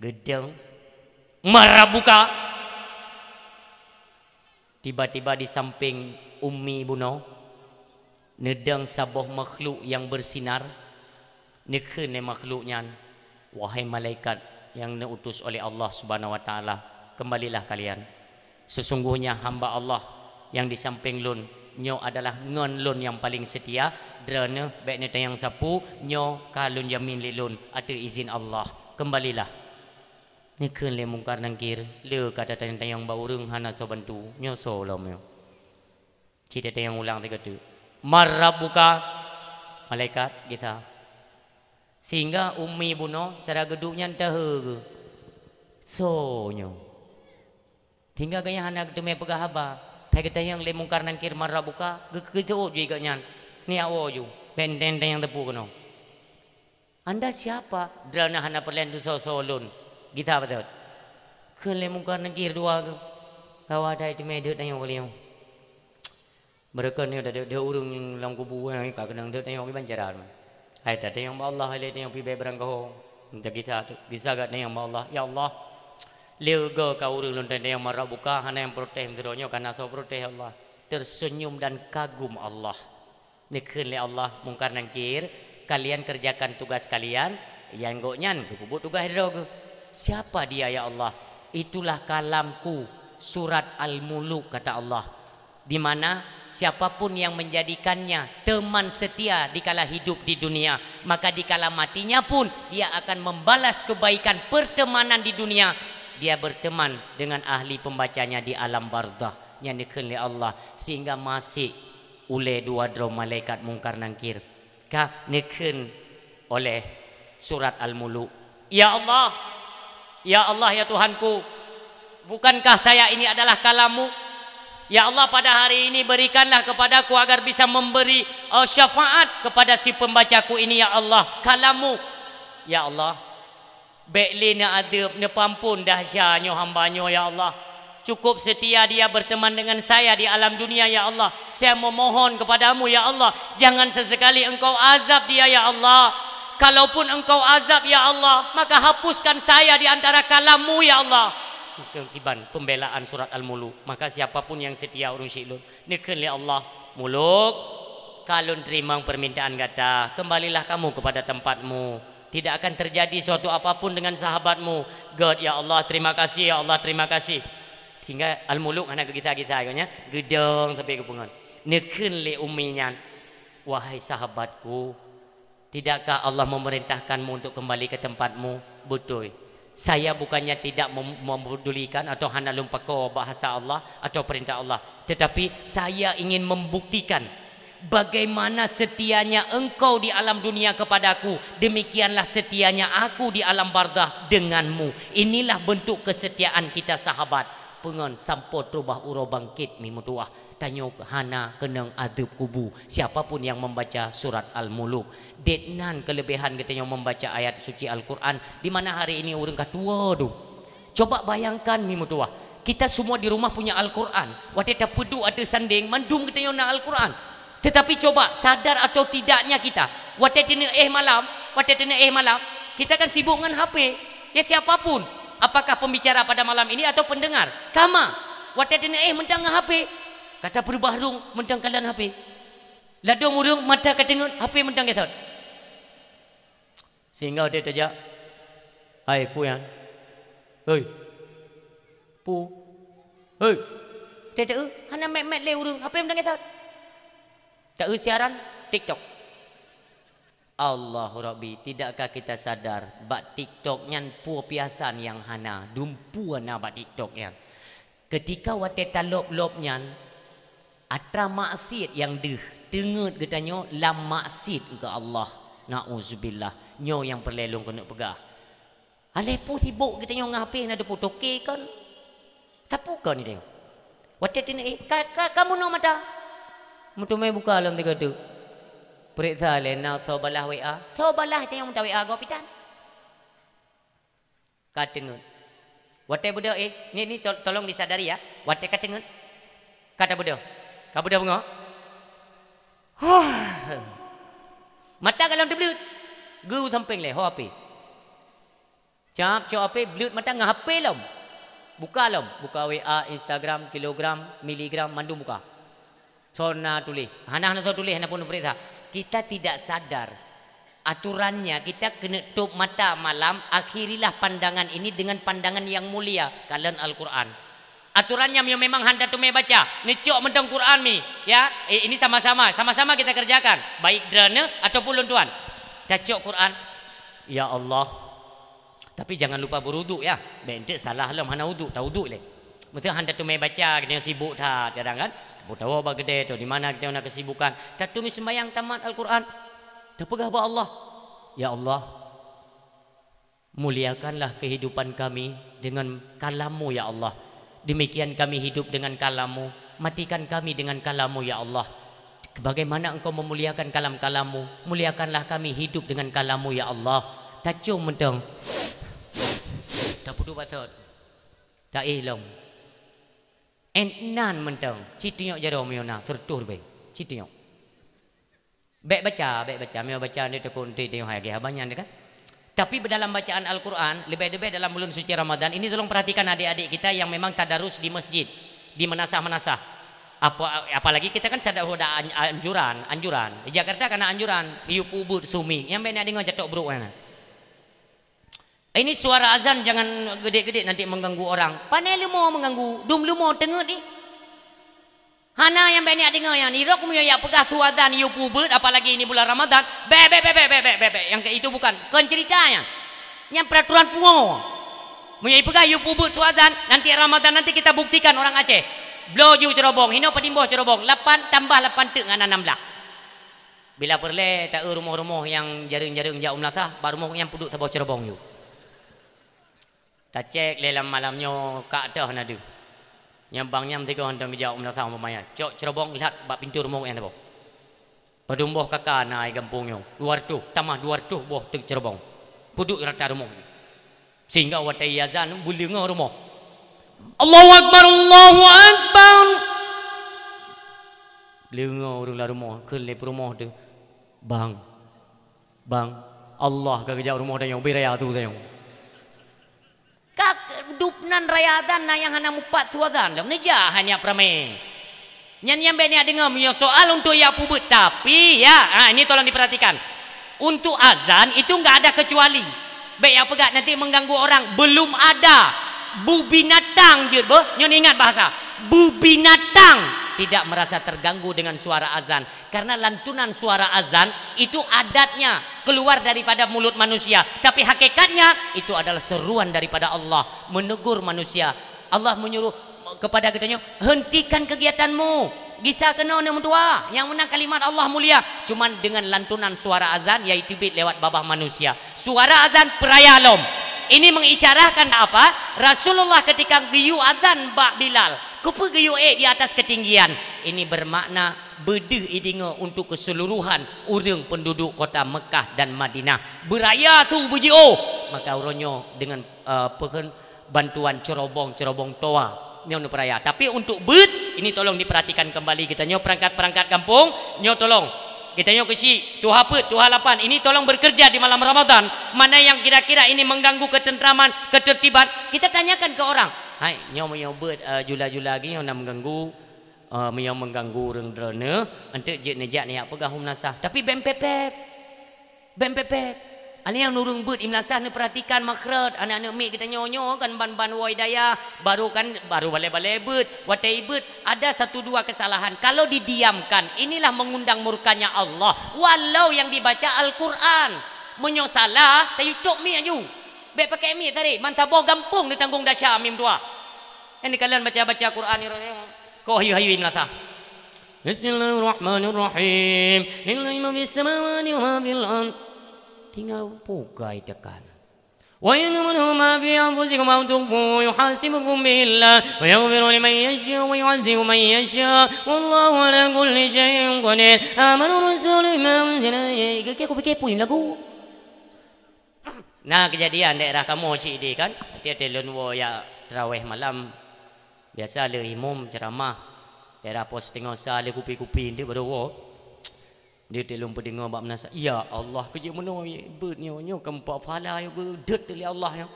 gedeng marah buka. Tiba-tiba di samping ummi buno nedang sabuh makhluk yang bersinar. Nekhen makhluknya, wahai malaikat yang diutus oleh Allah Subhanahu wa taala, kembalilah kalian. Sesungguhnya hamba Allah yang di samping lun nyo adalah ngon lun yang paling setia. Drana baiknya tayang sapu nyo kalun jamin lilun ada izin Allah. Kembalilah. Nekhen le mungkar nangkir le kata tayang baurung hana so bantu nyo so lom nyo. Cita tayang ulang tiga tu. Marrabuka malaikat kita. Sehingga ummi buno sara geduknya tahu so nyo. Hingga gaya hana tu me pegah haba. Pai kata yang le mungkar nangkir marrabuka gekejo juga nyan. Ni awo ju. Benten tayang tepu kono. Anda siapa? Drana hana perlen tu so lun. Kita betul. Kele mungkar nangkir dua tu. Kawa ada itu medut tayang kalian. Mereka ni ada urung yang dalam kubu yang kak kenang dut tayang banjaran. Hai dah tayang Allah hai tayang pi beberang kau. Kita kita gat tayang Allah. Ya Allah. Lega kau urung lon tayang marah buka hana yang protes mendronya karena so protes Allah. Tersenyum dan kagum Allah. Nekhen le Allah mungkar nangkir, kalian kerjakan tugas kalian, yang goknyan kubut tugas hidro. Siapa dia ya Allah? Itulah kalamku, surat Al-Muluk kata Allah. Di mana siapapun yang menjadikannya teman setia dikala hidup di dunia, maka dikala matinya pun dia akan membalas kebaikan pertemanan di dunia. Dia berteman dengan ahli pembacanya di alam barzah yang dikhen oleh Allah, sehingga masih oleh dua drom malaikat mungkar nangkir ka nekhen oleh surat Al-Muluk. Ya Allah, ya Allah ya Tuhanku, bukankah saya ini adalah kalamu? Ya Allah, pada hari ini berikanlah kepadaku agar bisa memberi syafaat kepada si pembacaku ini ya Allah, kalamu. Ya Allah, bekli na adab na pampun dahsyatnya hamba-Nyo ya Allah. Cukup setia dia berteman dengan saya di alam dunia ya Allah. Saya memohon kepadamu ya Allah, jangan sesekali engkau azab dia ya Allah. Kalaupun engkau azab ya Allah, maka hapuskan saya di antara kalammu ya Allah. Kiban pembelaan surat Al-Muluk. Maka siapapun yang setia urung syilun nekhen li Allah muluk, kalun terima permintaan kata, kembalilah kamu kepada tempatmu. Tidak akan terjadi suatu apapun dengan sahabatmu. God ya Allah terima kasih, ya Allah terima kasih. Sehingga al-muluk anak kita katanya gedong tapi kepungan. Nekun le uminya, wahai sahabatku, tidakkah Allah memerintahkanmu untuk kembali ke tempatmu? Betul. Saya bukannya tidak mempedulikan atau hanya lumpako bahasa Allah atau perintah Allah, tetapi saya ingin membuktikan bagaimana setianya engkau di alam dunia kepadaku, demikianlah setianya aku di alam barzah denganmu. Inilah bentuk kesetiaan kita sahabat. Pengen sampo terubah uro bangkit mi mutuah tanyo hana kenang adab kubu. Siapapun yang membaca surat Al-Muluk, detnan kelebihan kita yang membaca ayat suci Al-Quran, di mana hari ini orang katua tu. Coba bayangkan mi mutuah, kita semua di rumah punya Al-Quran, wateta pedu ada sanding mandum kita yang nak Al-Quran. Tetapi coba sadar atau tidaknya kita, wateta malam, kita kan sibuk dengan HP. Ya siapapun, apakah pembicara pada malam ini atau pendengar, sama. Wateta mentang HP. Kata perbaharung mentang kalian HP. Ladong murung mata katengun HP mentang ketot. Sehingga dia tajak. Hai pu yang. Hei. Pu. Hei. Dia hana met le urung HP mentang ketot. Tak siaran TikTok. Allahu Rabbi, tidakkah kita sadar bak TikTok nyan pu piasan yang hana dumpu na bak TikTok yang. Ketika wateta lop nyan atra maksiat yang dengut katanya lam maksiat ke Allah, nauzubillah, nyo yang perlelong kena pegah. Alepo sibuk katanya ngape na depo toke kan. Tapu kan ni tengok. Wateta ni kamu no mata. Mutu mai buka alam tiga tu. Periksa lena sobalah WA. Sobalah tengok minta WA go pitan. Katengut. Wate budak ni tolong disadari ya. Wate katengut. Kata budak. Ka budak bunga. Mata kalau terbelut. Gu samping le ho HP. Cap HP belut mata ngah HP lom. Buka lom. Buka WA, Instagram, kilogram, miligram mandum buka. Sona tulis. Hana tulis hana pun periksa. Kita tidak sadar aturannya, kita kena tutup mata malam, akhirilah pandangan ini dengan pandangan yang mulia, kalian Al-Quran. Aturannya memang handa tu baca, necok mentang Quran mi, ya. Ini sama-sama kita kerjakan, baik derana ataupun luntuan. Cacok Quran. Ya Allah. Tapi jangan lupa berwuduk ya. Bentek salah lah hana wuduk, tahu wuduk le. Mesti handa tu baca, kita sibuk dah, kadang kan. Tahu apa gede tu, di mana kita nak kesibukan. Tatumi sembahyang tamat Al-Quran. Terpegah ba Allah. Ya Allah, muliakanlah kehidupan kami dengan kalam-Mu ya Allah. Demikian kami hidup dengan kalam-Mu. Matikan kami dengan kalam-Mu ya Allah. Bagaimana Engkau memuliakan kalam-kalam-Mu, muliakanlah kami hidup dengan kalam-Mu ya Allah. Tacung mentang. Tak pudu batot. Tak ilong. Enan mentang. Citinyok jaro miona tertur be. Citinyok. Baik baca. Mio baca ni tekun tengok hai ge banyak kan. Tapi dalam bacaan Al-Quran, lebih-lebih dalam bulan suci Ramadan ini, tolong perhatikan adik-adik kita yang memang tadarus di masjid, di menasah-menasah. Apalagi kita kan sadar ada anjuran. Di Jakarta karena anjuran, iu pubut sumi. Yang benar dengar jatok buruk kan. Ini suara azan jangan gede-gede nanti mengganggu orang. Panel lu mau mengganggu, dum lu mau tengok ni. Hana yang banyak dengar yang ni rok punya ya pegah tu azan iu pubut, apalagi ini bulan Ramadan. Be. Yang itu bukan ceritanya. Yang peraturan pungo. Punya pegah iu pubut tu azan, nanti Ramadan nanti kita buktikan orang Aceh. Bloju cerobong, hino pedimboh cerobong. 8 tambah 8 tek dengan 16. Bila perle tak rumah-rumah yang jaring-jaring jauh melasah, baru rumah yang puduk tabau cerobong you. Tak cek lelam malamnya kak dah nadu. Nyambangnya tiga hantam jauh melasah umpamanya. Cok cerobong lihat bak pintu rumah yang tabau. Pedumboh kakak naik kampungnya. 200 tambah 200 boh tek cerobong. Puduk rata rumah. Sehingga watai azan bulunga rumah. Allahu Akbar, Allahu Akbar. Lenga orang lah rumah, kelip rumah tu. Bang. Allah ke kejap rumah dia yang beraya tu tengok. Kak dupnan rayatan na yang hana mupat suazan lam neja hanya prameng. Yang banyak dengar punya soal untuk ya pubut, tapi ya, ini tolong diperhatikan. Untuk azan itu enggak ada kecuali. Baik yang pegat nanti mengganggu orang, belum ada Bu binatang je, nyo ingat bahasa. Bu binatang tidak merasa terganggu dengan suara azan, karena lantunan suara azan itu adatnya keluar daripada mulut manusia, tapi hakikatnya itu adalah seruan daripada Allah menegur manusia. Allah menyuruh kepada katanya, hentikan kegiatanmu, gisa kena nama tua yang menang kalimat Allah mulia, cuman dengan lantunan suara azan yaitu bit lewat babah manusia. Suara azan perayalom ini mengisyarahkan apa? Rasulullah ketika giyu azan Bak Bilal kupu giyu di atas ketinggian, ini bermakna bede idinga untuk keseluruhan orang penduduk kota Mekah dan Madinah beraya tu bujio, maka uronyo dengan bantuan cerobong toa nyo peraya. Tapi untuk bed ini tolong diperhatikan kembali kita nyo perangkat kampung nyo tolong kita nyo kesi tuha pet tuha lapan ini tolong bekerja di malam Ramadan, mana yang kira-kira ini mengganggu ketentraman ketertiban kita tanyakan ke orang. Hai nyo bed jula-jula lagi nyo nak mengganggu mengganggu orang drone ente je nejak ni apa gahum nasah tapi bempepep ani yang nurung bed imlasah ni perhatikan makhraj anak-anak mik kita nyonyo kan ban woi daya baru bale-bale bed watai bed ada satu dua kesalahan kalau didiamkan inilah mengundang murkanya Allah. Walau yang dibaca Al-Quran menyo salah tayu tok mi aju be pakai mi tadi mantabo gampung ditanggung dasya mim tua. Ini kalian baca Quran ni ko hayu imlasah. Bismillahirrahmanirrahim. Lillahi ma fis samawati wa ma fil ard. Tinggal pukai tekan. Wa ya'lamu ma fi anfusikum aw tukhfu yuhasibukum billah wa yaghfiru liman yasha wa yu'adhibu man yasha wallahu ala kulli syai'in qadir. Amanu rasulu ma unzila ilayka. Aku kepoin lagu. Nah, kejadian daerah kamu Cik Di kan, dia telon wo ya tarawih malam. Biasa le imam ceramah. Daerah pos tengok sa le kupi-kupi dia baru wo. Dia telung pendengar bab nasa. Ya Allah, kerja mana bet nyo kempak fala yo bedet dari Allah yo.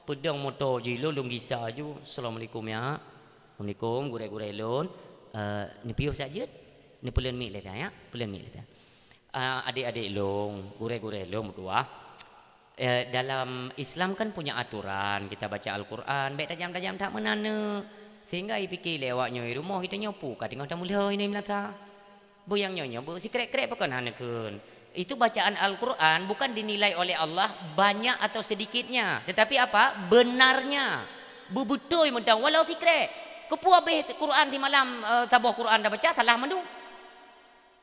Pedang motor je lolong gisa ju. Assalamualaikum ya. Assalamualaikum gurai-gurai lon. Ni piuh saja. Ni pulen mi le ya. Pulen mi le. Adik-adik long, gurai-gurai long tua. Dalam Islam kan punya aturan kita baca Al-Quran baik tajam-tajam tak menana sehingga fikir lewatnya rumah kita nyopu kadang dah mula ini melata boyang nyonya bu si krek-krek pakai hanakeun. Itu bacaan Al-Quran bukan dinilai oleh Allah banyak atau sedikitnya, tetapi apa benarnya bebetul mentang walau si krek kepu habis Quran di malam tabuh Quran dah baca salah mandu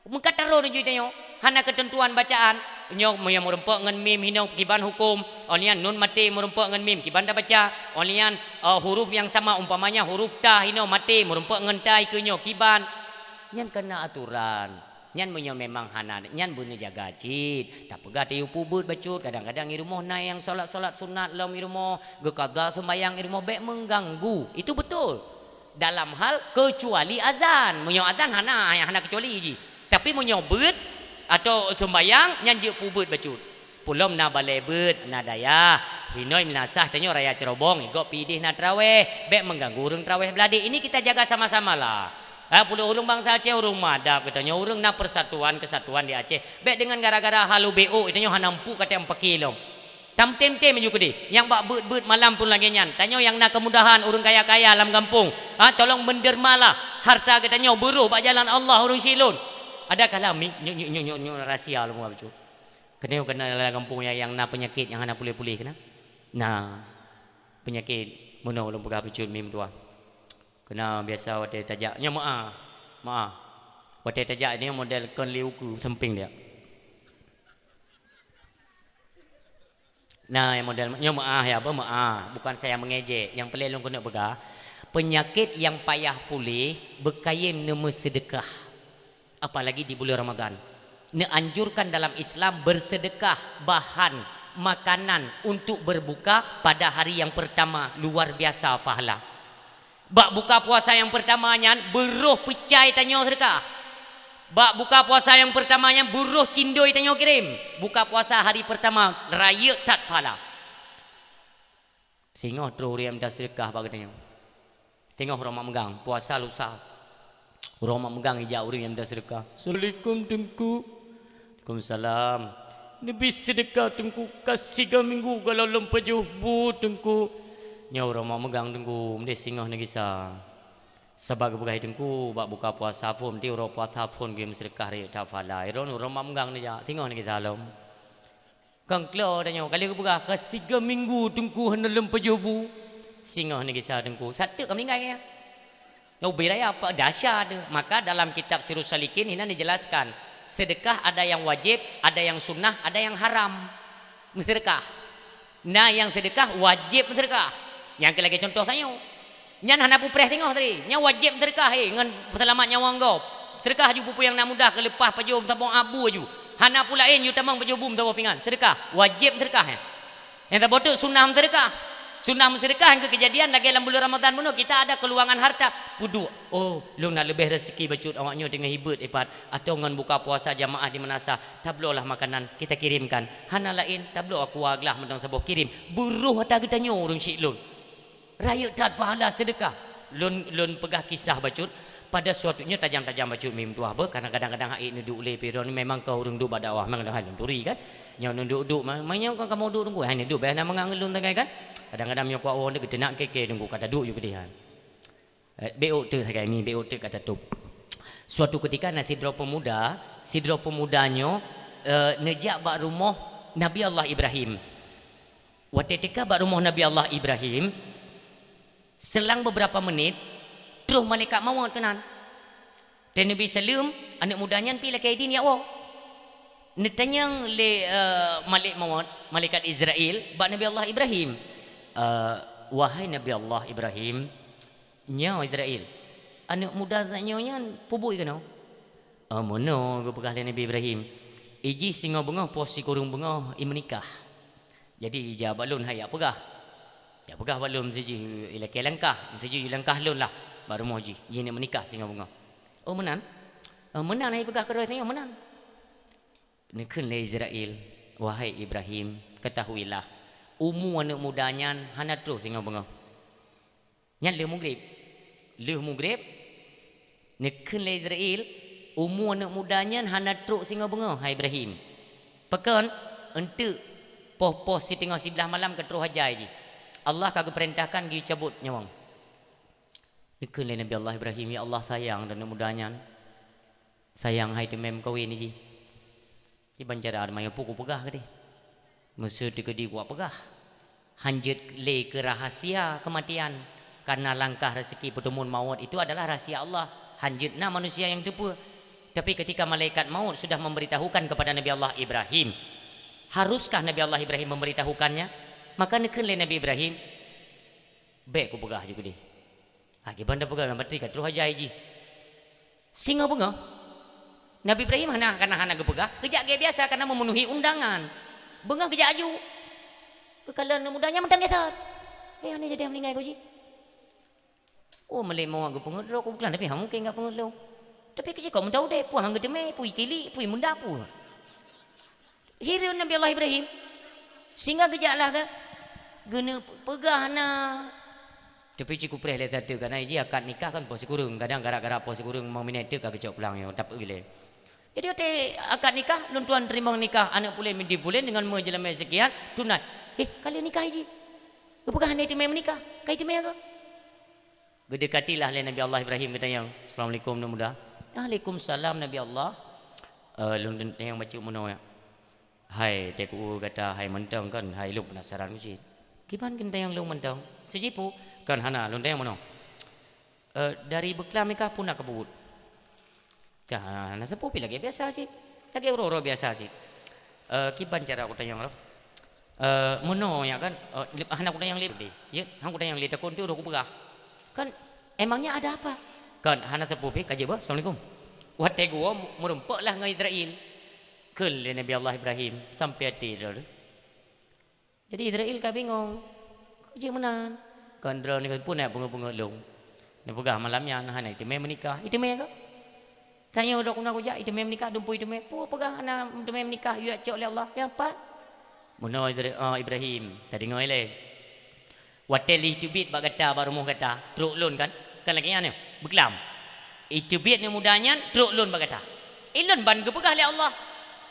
mengkataro nuju tanya hana ketentuan bacaan nyo yang merempak ngan mim hinau kiban hukum olian nun mati merempak ngan mim kiban dah baca olian huruf yang sama umpamanya huruf ta hinau mati merempak ngan ta ikunyo kiban nyan kena aturan nyan menyo memang hana nyan bune jaga cid tak pegah tiu pubut bacut kadang-kadang i rumah naik yang solat sunat lam i rumah gekadha sembayang i rumah baik mengganggu itu betul dalam hal kecuali azan menyo azan hana yang hana kecuali ji tapi menyo bet atau sembayang nyanjuk pubut bacut pulom na balai bet na daya hinoi minasah tanyo raya cerobong igok pidih na traweh bek mengganggu urang traweh beladi ini kita jaga sama-sama lah puluh urang bangsa Aceh urang madap katanya urang na persatuan kesatuan di Aceh bek dengan gara-gara halu BO itanyo hanampu kata 4 kilo tam tem-tem juga di yang bak bet malam pun lagi nyan tanyo yang na kemudahan urang kaya-kaya dalam kampung tolong mendermalah harta katanya buruh bak jalan Allah urang silun ada kala nyo rahsia lu bacu. Kena dalam kampung yang na penyakit yang ana pulih-pulih kena. Nah, penyakit mono ulun pegah bicun mim tua. Kena biasa wate tajak nya maaf. Wate tajak ni model kon liuku samping dia. Nah, yang model nya ya apa bukan saya mengejek. Yang pelelong kena pegah penyakit yang payah pulih bekayem nemu sedekah. Apalagi di bulan Ramadan. Dianjurkan dalam Islam bersedekah bahan makanan untuk berbuka pada hari yang pertama luar biasa pahala. Bak buka puasa yang pertamanya beruh pecai tanyo sedekah. Bak buka puasa yang pertamanya buruh cindoi tanyo kirim. Buka puasa hari pertama raya tat pahala. Sehingga teruriam dah sedekah bagi tanyo. Tengok orang megang puasa lusa. Orang megang ijak orang yang dah sedekah. Assalamualaikum tengku. Waalaikumsalam. Nabi sedekah tengku kasih 3 minggu kalau lompat jauh bu tengku. Nyaw orang mau megang dengku, mesti singoh negisa. Sebab buka hidungku, bak buka puasa pun, ti orang puasa pun game sedekah ri tak falai. Orang mau megang ni ja, singoh negisa lom. Kang klo dah nyaw, kali aku buka ke 3 minggu dengku henelem pejobu. Singoh negisa dengku. Satu kami meninggal ya. Nyaw beraya apa dahsyat tu. Maka dalam kitab Sirrus Salikin ini dijelaskan, sedekah ada yang wajib, ada yang sunnah, ada yang haram. Sedekah. Nah yang sedekah wajib sedekah. Yang lagi contoh tanya. Nyan hana pupreh tengok tadi. Nya wajib sedekah ngan selamat nyawa engkau. Sedekah ju pupu yang nak mudah ke lepas pajum tabung abu ju. Hana pula ju tamang pajubum tabung pingan. Sedekah wajib sedekah. Yang tak botok sunnah sedekah. Sunnah sedekah yang kejadian lagi dalam bulan Ramadan pun kita ada keluangan harta. Pudu. Oh, lu nak lebih rezeki bacut awaknya dengan hibat ipat atau ngan buka puasa jamaah di Manasah. Tablo lah makanan kita kirimkan. Hana lain tablo aku aglah mentang sabuh kirim. Buruh ada kita nyo urang syik lun. Raya tak pahala sedekah. Lun pegah kisah bacut. Pada suatunya tajam-tajam bacut mim tuah ber karena kadang-kadang hak ini duk le piron ni memang kau urang duk badawah memang dah halun turi kan. Nyo duk-duk manya kan kamu duk tunggu hanya duk bahana mengangelun tagai kan. Kadang-kadang nyo kuat orang dia nak keke tunggu kata duk ju kedihan. Beok tu tagai mi beok tu kata tup. Suatu ketika sidro pemudanyo nejak bak rumah Nabi Allah Ibrahim. Watetika bak rumah Nabi Allah Ibrahim. Selang beberapa menit, terus malaikat maut kenan. Dan Nabi Salim, anak mudanya pilih kaidin ya Allah. Netanya le malik maut, malaikat Israel, bak Nabi Allah Ibrahim. Wahai Nabi Allah Ibrahim, nya Israel, anak muda tanya pubui kenau? Mono ke pegah Nabi Ibrahim. Iji singa bengah, posi kurung bengah, menikah. Jadi ija balun hayak pegah. Ya pegah balum siji ilake langkah, siji langkah lun lah. Baru mau ji nak menikah singa bunga. Oh menan. Menan ai pegah kerja tanya menan. Nekeun le Israel, wahai Ibrahim, ketahuilah umur anak mudanya hana terus singa bunga. Nyan le mugrib. Nekeun le Israel, umur anak mudanya hana terus singa bunga, hai Ibrahim. Pekan ente poh-poh si tengah 11 malam ke terus hajai ji. Allah kagak perintahkan gi cabut nyawang. Ikun le Nabi Allah Ibrahim, ya Allah sayang dan mudanya. Sayang hai temem kawin ni ji. Di bancara ada mayo puku pegah ke di. Musuh di gua pegah. Hanjut le ke rahasia kematian. Karena langkah rezeki pertemuan maut itu adalah rahasia Allah. Hanjutna manusia yang tepu. Tapi ketika malaikat maut sudah memberitahukan kepada Nabi Allah Ibrahim, haruskah Nabi Allah Ibrahim memberitahukannya? Maka nekeun le Nabi Ibrahim baik ku pegah juga di. Lagi banda pegah gambar kat terus aja ji. Singa pegah. Nabi Ibrahim hana ge pegah, kejak ge biasa karena memenuhi undangan. Bengah kejak aju. Kalau mudanya mentang getar. Ane jadi meninggal ku ji. Oh melek mau ge pengedro ku bukan tapi hamu ke enggak pengedro. Tapi kejak kau mentau deh puang ge deme pui kili pui munda pu. Hiru Nabi Allah Ibrahim. Sehingga kejaklah ke gena pegah na. Tapi cikgu preh le satu karena dia akad nikah kan posi kurung kadang gara-gara posi kurung mau minat tu kagak pulang yo dapat gile. Jadi ote akad nikah lun tuan terima nikah anak pule mindi pule dengan menjelma sekian tunai. Kali nikah ji. Pegah ni timai menikah. Kai timai ke? Berdekatilah le Nabi Allah Ibrahim kata yang Assalamualaikum nak muda. Waalaikumsalam Nabi Allah. Lun yang baca mono ya. Hai teku kata hai mentang kan hai lu penasaran mesti. Gimana kita yang lu mentang? Sejipu kan hana lu yang mana? Dari beklam nikah pun nak kebut. Kan hana sepupu lagi biasa sih. Lagi oro biasa sih. Kiban cara aku tanya lo. Mono ya kan hana aku tanya yang lebih. Ya, hang aku tanya yang lebih takut tu aku pegah. Kan emangnya ada apa? Kan hana sepupu kaje bah. Assalamualaikum. Wat te gua merempek lah ngai Israel. Kul Nabi Allah Ibrahim sampai hati dia. Jadi Israel ka bingung. Kuji menan. Kandra ni pun nak bunga-bunga long. Ni pegah malamnya nah itu mem menikah. Itu mem ke? Tanya udah kuna kuja itu mem menikah dumpu itu mem. Pu pegah ana itu mem menikah yu cok oleh Allah. Yang pat. Muno Ibrahim tadi ngoi le. Wateli itu bit bak kata baru mau kata truk lun kan. Kan lagi ane beklam. Itu bit ni mudanya truk lun bak kata. Ilun ban ke pegah oleh Allah.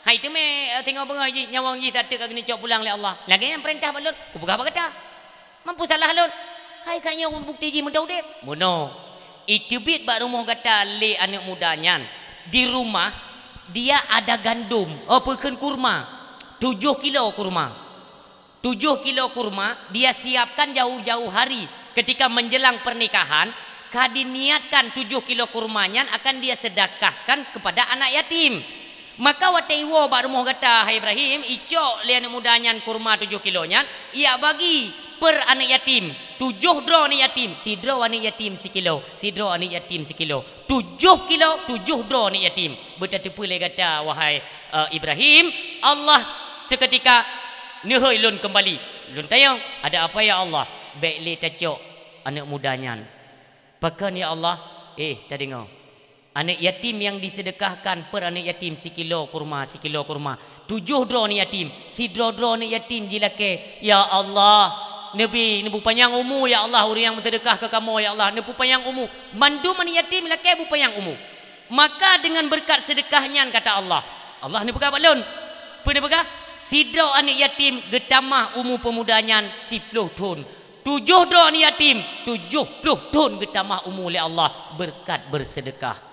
Hai tu me tengok bengah ji nyawang ji tak kagak ni cok pulang le Allah. Lagi yang perintah balun, ku pegah apa kata? Mampu salah lun. hai saya bukti ji mendau dep mono itu bit bak rumah kata le anak mudanya di rumah dia ada gandum pekan kurma 7 kilo kurma 7 kilo kurma dia siapkan jauh-jauh hari ketika menjelang pernikahan kadiniatkan 7 kilo kurmanya akan dia sedekahkan kepada anak yatim. Maka wataiwo bak rumah kata hai Ibrahim icok le anak mudanya kurma 7 kilonya ia bagi per anak yatim 7 draw anak yatim si draw anak yatim sekilo si draw anak yatim sekilo 7 kilo 7 draw anak yatim bertatu le kata wahai Ibrahim Allah seketika nehoi lun kembali lun tayang ada apa ya Allah baik le tacok anak mudanya pakan ya Allah tak dengar anak yatim yang disedekahkan per anak yatim sekilo kurma 7 draw anak yatim si draw anak yatim jilake ya Allah Nabi nebu panjang umur ya Allah orang yang bersedekah ke kamu ya Allah nebu panjang umur mandum anak yatim laki bu panjang umur maka dengan berkat sedekahnya kata Allah nebu ka balon apa nebu ka sidra anak yatim getamah umur pemudanya 10 tahun 7 draw anak yatim 70 tahun getamah umur oleh Allah berkat bersedekah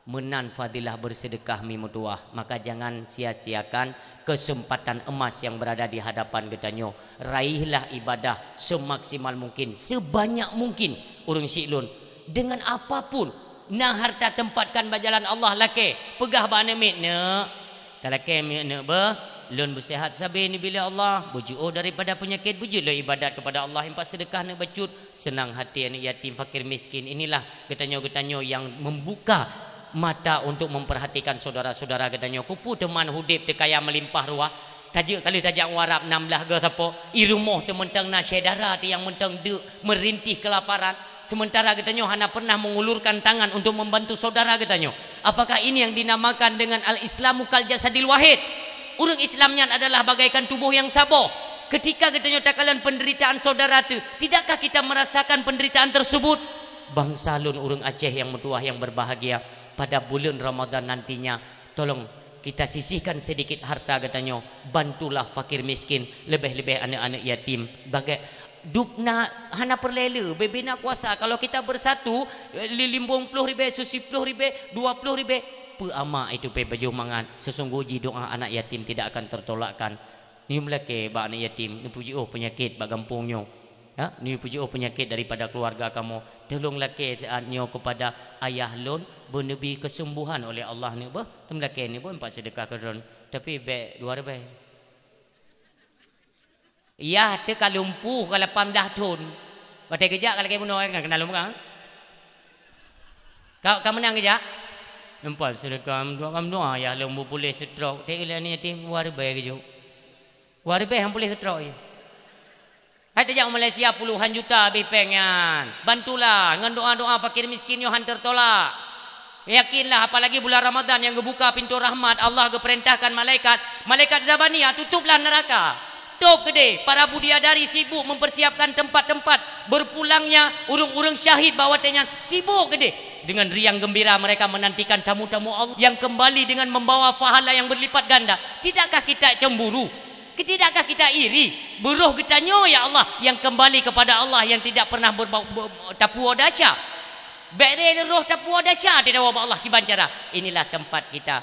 menan fadilah bersedekah mimutuah maka jangan sia-siakan kesempatan emas yang berada di hadapan getanyo raihlah ibadah semaksimal mungkin sebanyak mungkin urang siklun dengan apapun nah harta tempatkan bajalan Allah lake pegah ba nemit ne talake mi ne ba lun bersihat sabe ni bila Allah bujuh daripada penyakit bujudlah ibadat kepada Allah impak sedekah ne bacut senang hati anak yatim fakir miskin inilah getanyo yang membuka mata untuk memperhatikan saudara-saudara katanya kupu teman hudip te kaya melimpah ruah tajak kali tajak warap 16 ge tapo irumuh te mentang na saudara te yang mentang de merintih kelaparan sementara katanya hana pernah mengulurkan tangan untuk membantu saudara katanya apakah ini yang dinamakan dengan al-islamu kal jasadil wahid urang Islamnya adalah bagaikan tubuh yang sabar ketika katanya takalan penderitaan saudara tu tidakkah kita merasakan penderitaan tersebut bangsa lun urang Aceh yang metuah yang berbahagia pada bulan Ramadan nantinya tolong kita sisihkan sedikit harta katanya bantulah fakir miskin lebih-lebih anak-anak yatim bagai dupna hana perlela bebena kuasa kalau kita bersatu 50 ribu 70 ribu 20 ribu pe ama itu pe baju mangan sesungguhnya doa anak yatim tidak akan tertolakkan ni melake ba anak yatim ni puji penyakit ba gampungnya ni puji penyakit daripada keluarga kamu tolonglah nyo kepada ayah lon bernebi kesembuhan oleh Allah ni bah temlake ni pun empat sedekah keron tapi be 2 ribu iya te kalumpuh kalau 18 tahun batai kerja kalau ke bunuh kan kenal lumang kau menang kerja empat sedekah doa ya lembu boleh stroke te ni yatim 2 ribu kerja 2 ribu yang boleh stroke ya ada yang Malaysia puluhan juta habis pengen bantulah dengan doa-doa fakir miskin yo hantar tolak yakinlah apalagi bulan Ramadan yang gebuka pintu rahmat Allah geperintahkan malaikat Zabaniyah tutuplah neraka tutup gede para budiadari sibuk mempersiapkan tempat-tempat berpulangnya urung-urung syahid bawatnya sibuk gede dengan riang gembira mereka menantikan tamu-tamu Allah yang kembali dengan membawa pahala yang berlipat ganda tidakkah kita cemburu tidakkah kita iri buruh getanyo ya Allah yang kembali kepada Allah yang tidak pernah bertapu dasya bere roh tapu dasya tidak wabah Allah kibancara inilah tempat kita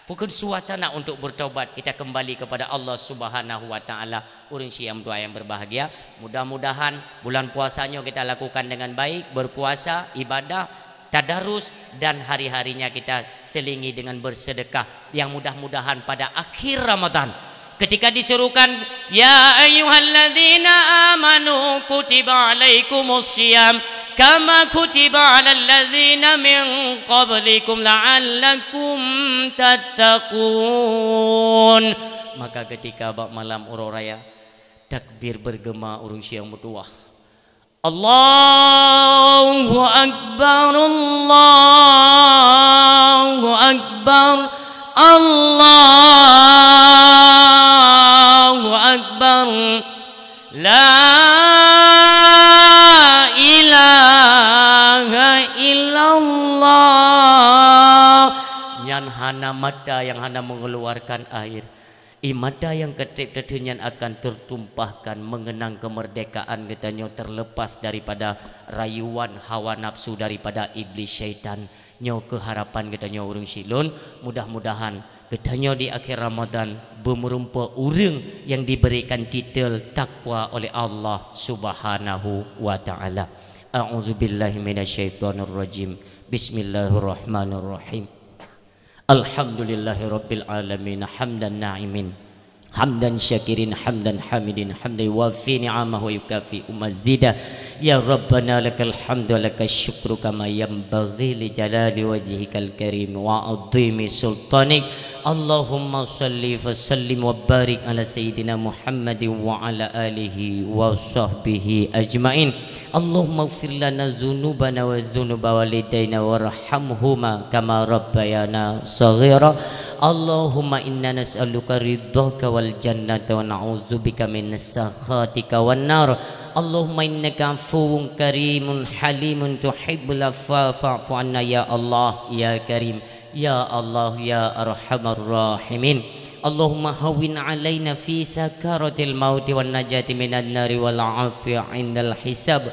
bukan suasana untuk bertobat kita kembali kepada Allah Subhanahu wa taala urang siam doa yang berbahagia mudah-mudahan bulan puasanya kita lakukan dengan baik berpuasa ibadah tadarus dan hari-harinya kita selingi dengan bersedekah yang mudah-mudahan pada akhir Ramadan ketika disuruhkan ya ayyuhalladzina amanu kutiba alaikumusiyam kama kutiba alal ladzina min qablikum la'allakum tattaqun maka ketika bab malam uro raya takbir bergema urung siang bertuah Allahu akbar Allahu akbar Allahu akbar la ilaha illallah yang hana mata yang hana mengeluarkan air Imada yang ketip tetenyan akan tertumpahkan mengenang kemerdekaan katanya terlepas daripada rayuan hawa nafsu daripada iblis syaitan. Nyo keharapan katanya urang silun mudah-mudahan katanya di akhir Ramadan bemerumpa urang yang diberikan titel takwa oleh Allah Subhanahu wa taala. A'udzubillahi minasyaitonirrajim. Bismillahirrahmanirrahim. Alhamdulillahirabbil alamin hamdan na'imin hamdan syakirin hamdan hamidin hamdan yuwaffi ni'amahu wa yukafi mazida ya rabbana lakal hamdu wa lakas syukru kama yanbaghi li jalali wajhikal karim wa 'azimi sultanik. Allahumma salli wa sallim wa barik ala sayyidina Muhammadin wa ala alihi wa sahbihi ajmain. Allahumma ighfir lana dzunubana wa dzunuba walidayna warhamhuma kama rabbayana shaghira. Allahumma inna nas'aluka ridhaka wal jannata wa na'udzubika min sakhatika wan nar. Allahumma innaka afuwun karimun halimun tuhibbul afwa fa'fu anna ya Allah ya Karim ya Allah ya Arhamar Rahimin. Allahumma hawwin alaina fi sakaratil mauti wan najati minan nari wal afiyah indal hisab.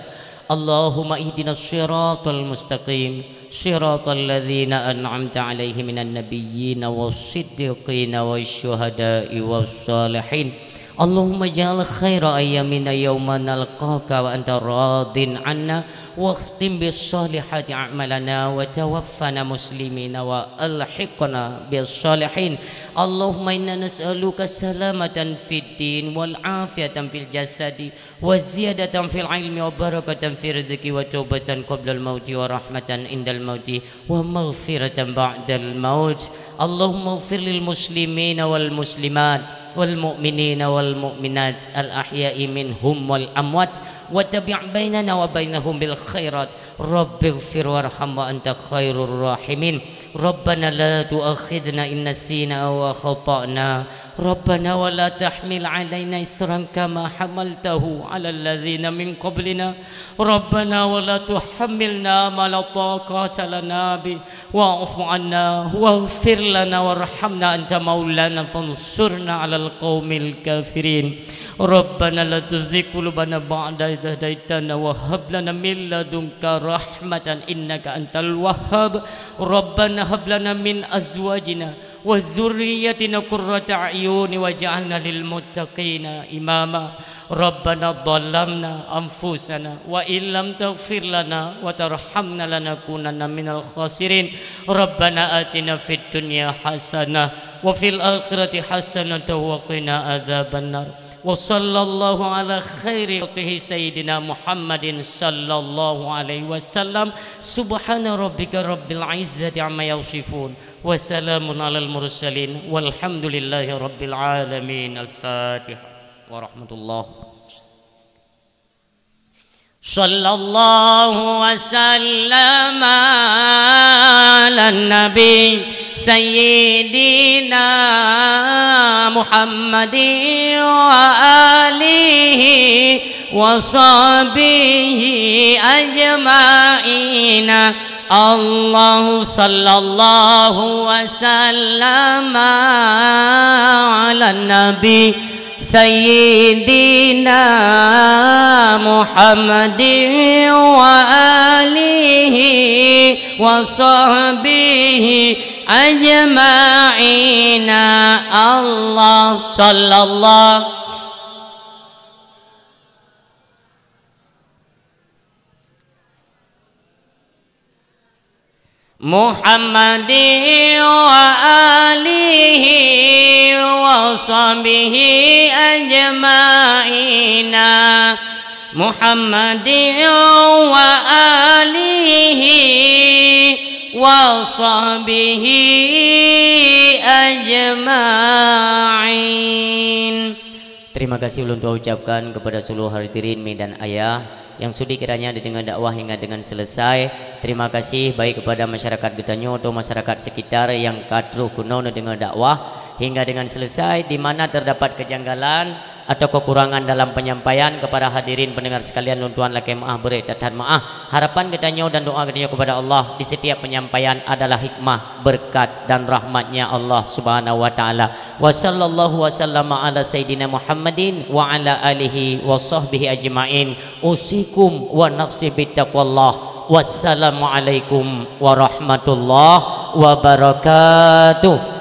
Allahumma ihdinas siratal mustaqim siratal ladzina an'amta alaihim minan nabiyyin was-siddiqin wasyuhada'i was-salihin. Allahumma ja'al khaira ayyamina yawma nalqaka wa anta radin anna wa khtim bis salihati a'malana wa tawaffana muslimina wa alhiqna bis salihin. Allahumma inna nas'aluka salamatan fid din wal afiyatan fil jasadi wa ziyadatan fil ilmi wa barakatan fil rizqi wa taubatan qabla al mauti wa rahmatan indal mauti wa maghfiratan ba'dal maut. Allahumma ighfir lil muslimina wal muslimat والمؤمنين والمؤمنات الأحياء منهم والأموات وتبع بيننا وبينهم بالخيرات. رب اغفر وارحم وأنت خير الراحمين. ربنا لا تؤاخذنا إن نسينا أو أخطأنا. ربنا ولا تحمل علينا إصرا كما حملته على الذين من قبلنا. ربنا ولا تحملنا ما لا طاقة لنا به واعف عنا واغفر لنا وارحمنا أنت مولانا فانصرنا على القوم الكافرين. ربنا لا تزغ قلوبنا بعد إذ هديتنا وهب لنا من لدنك رحمة إنك أنت الوهاب. ربنا هب لنا من أزواجنا وذريتنا قرة أعين واجعلنا للمتقين إماما. ربنا ظلمنا أنفسنا وإن لم تغفر لنا وترحمنا لنكونن من الخاسرين. ربنا آتنا في الدنيا حسنة وفي الآخرة حسنة وقنا عذاب النار. وصلى الله على خير خلقه سيدنا محمد صلى الله عليه وسلم. سبحان ربك رب العزة عما يصفون وسلام على المرسلين والحمد لله رب العالمين. الفاتحة ورحمة الله. صلى الله وسلم على النبي سيدنا محمد وآله وصحبه أجمعين. الله صلى الله وسلم على النبي سيدنا محمد وآله وصحبه أجمعين. الله صلى الله محمد وآله وصحبه أجمعين. محمد وآله وصحبه أجمعين. Terima kasih ulun tua ucapkan kepada seluruh hadirin mi dan ayah yang sudi kiranya didengar dakwah hingga dengan selesai. Terima kasih baik kepada masyarakat Getanyo atau masyarakat sekitar yang kadruh kuno dengar dakwah hingga dengan selesai. Di mana terdapat kejanggalan atau kekurangan dalam penyampaian kepada hadirin pendengar sekalian Tuan laki maaf beri dan maaf. Harapan kita dan doa kita kepada Allah di setiap penyampaian adalah hikmah, berkat dan rahmatnya Allah Subhanahu wa taala. Wa sallallahu wasallama ala sayidina Muhammadin wa ala alihi wa sahbihi ajma'in. Usikum wa nafsi bittaqwallah. Wassalamualaikum warahmatullahi wabarakatuh.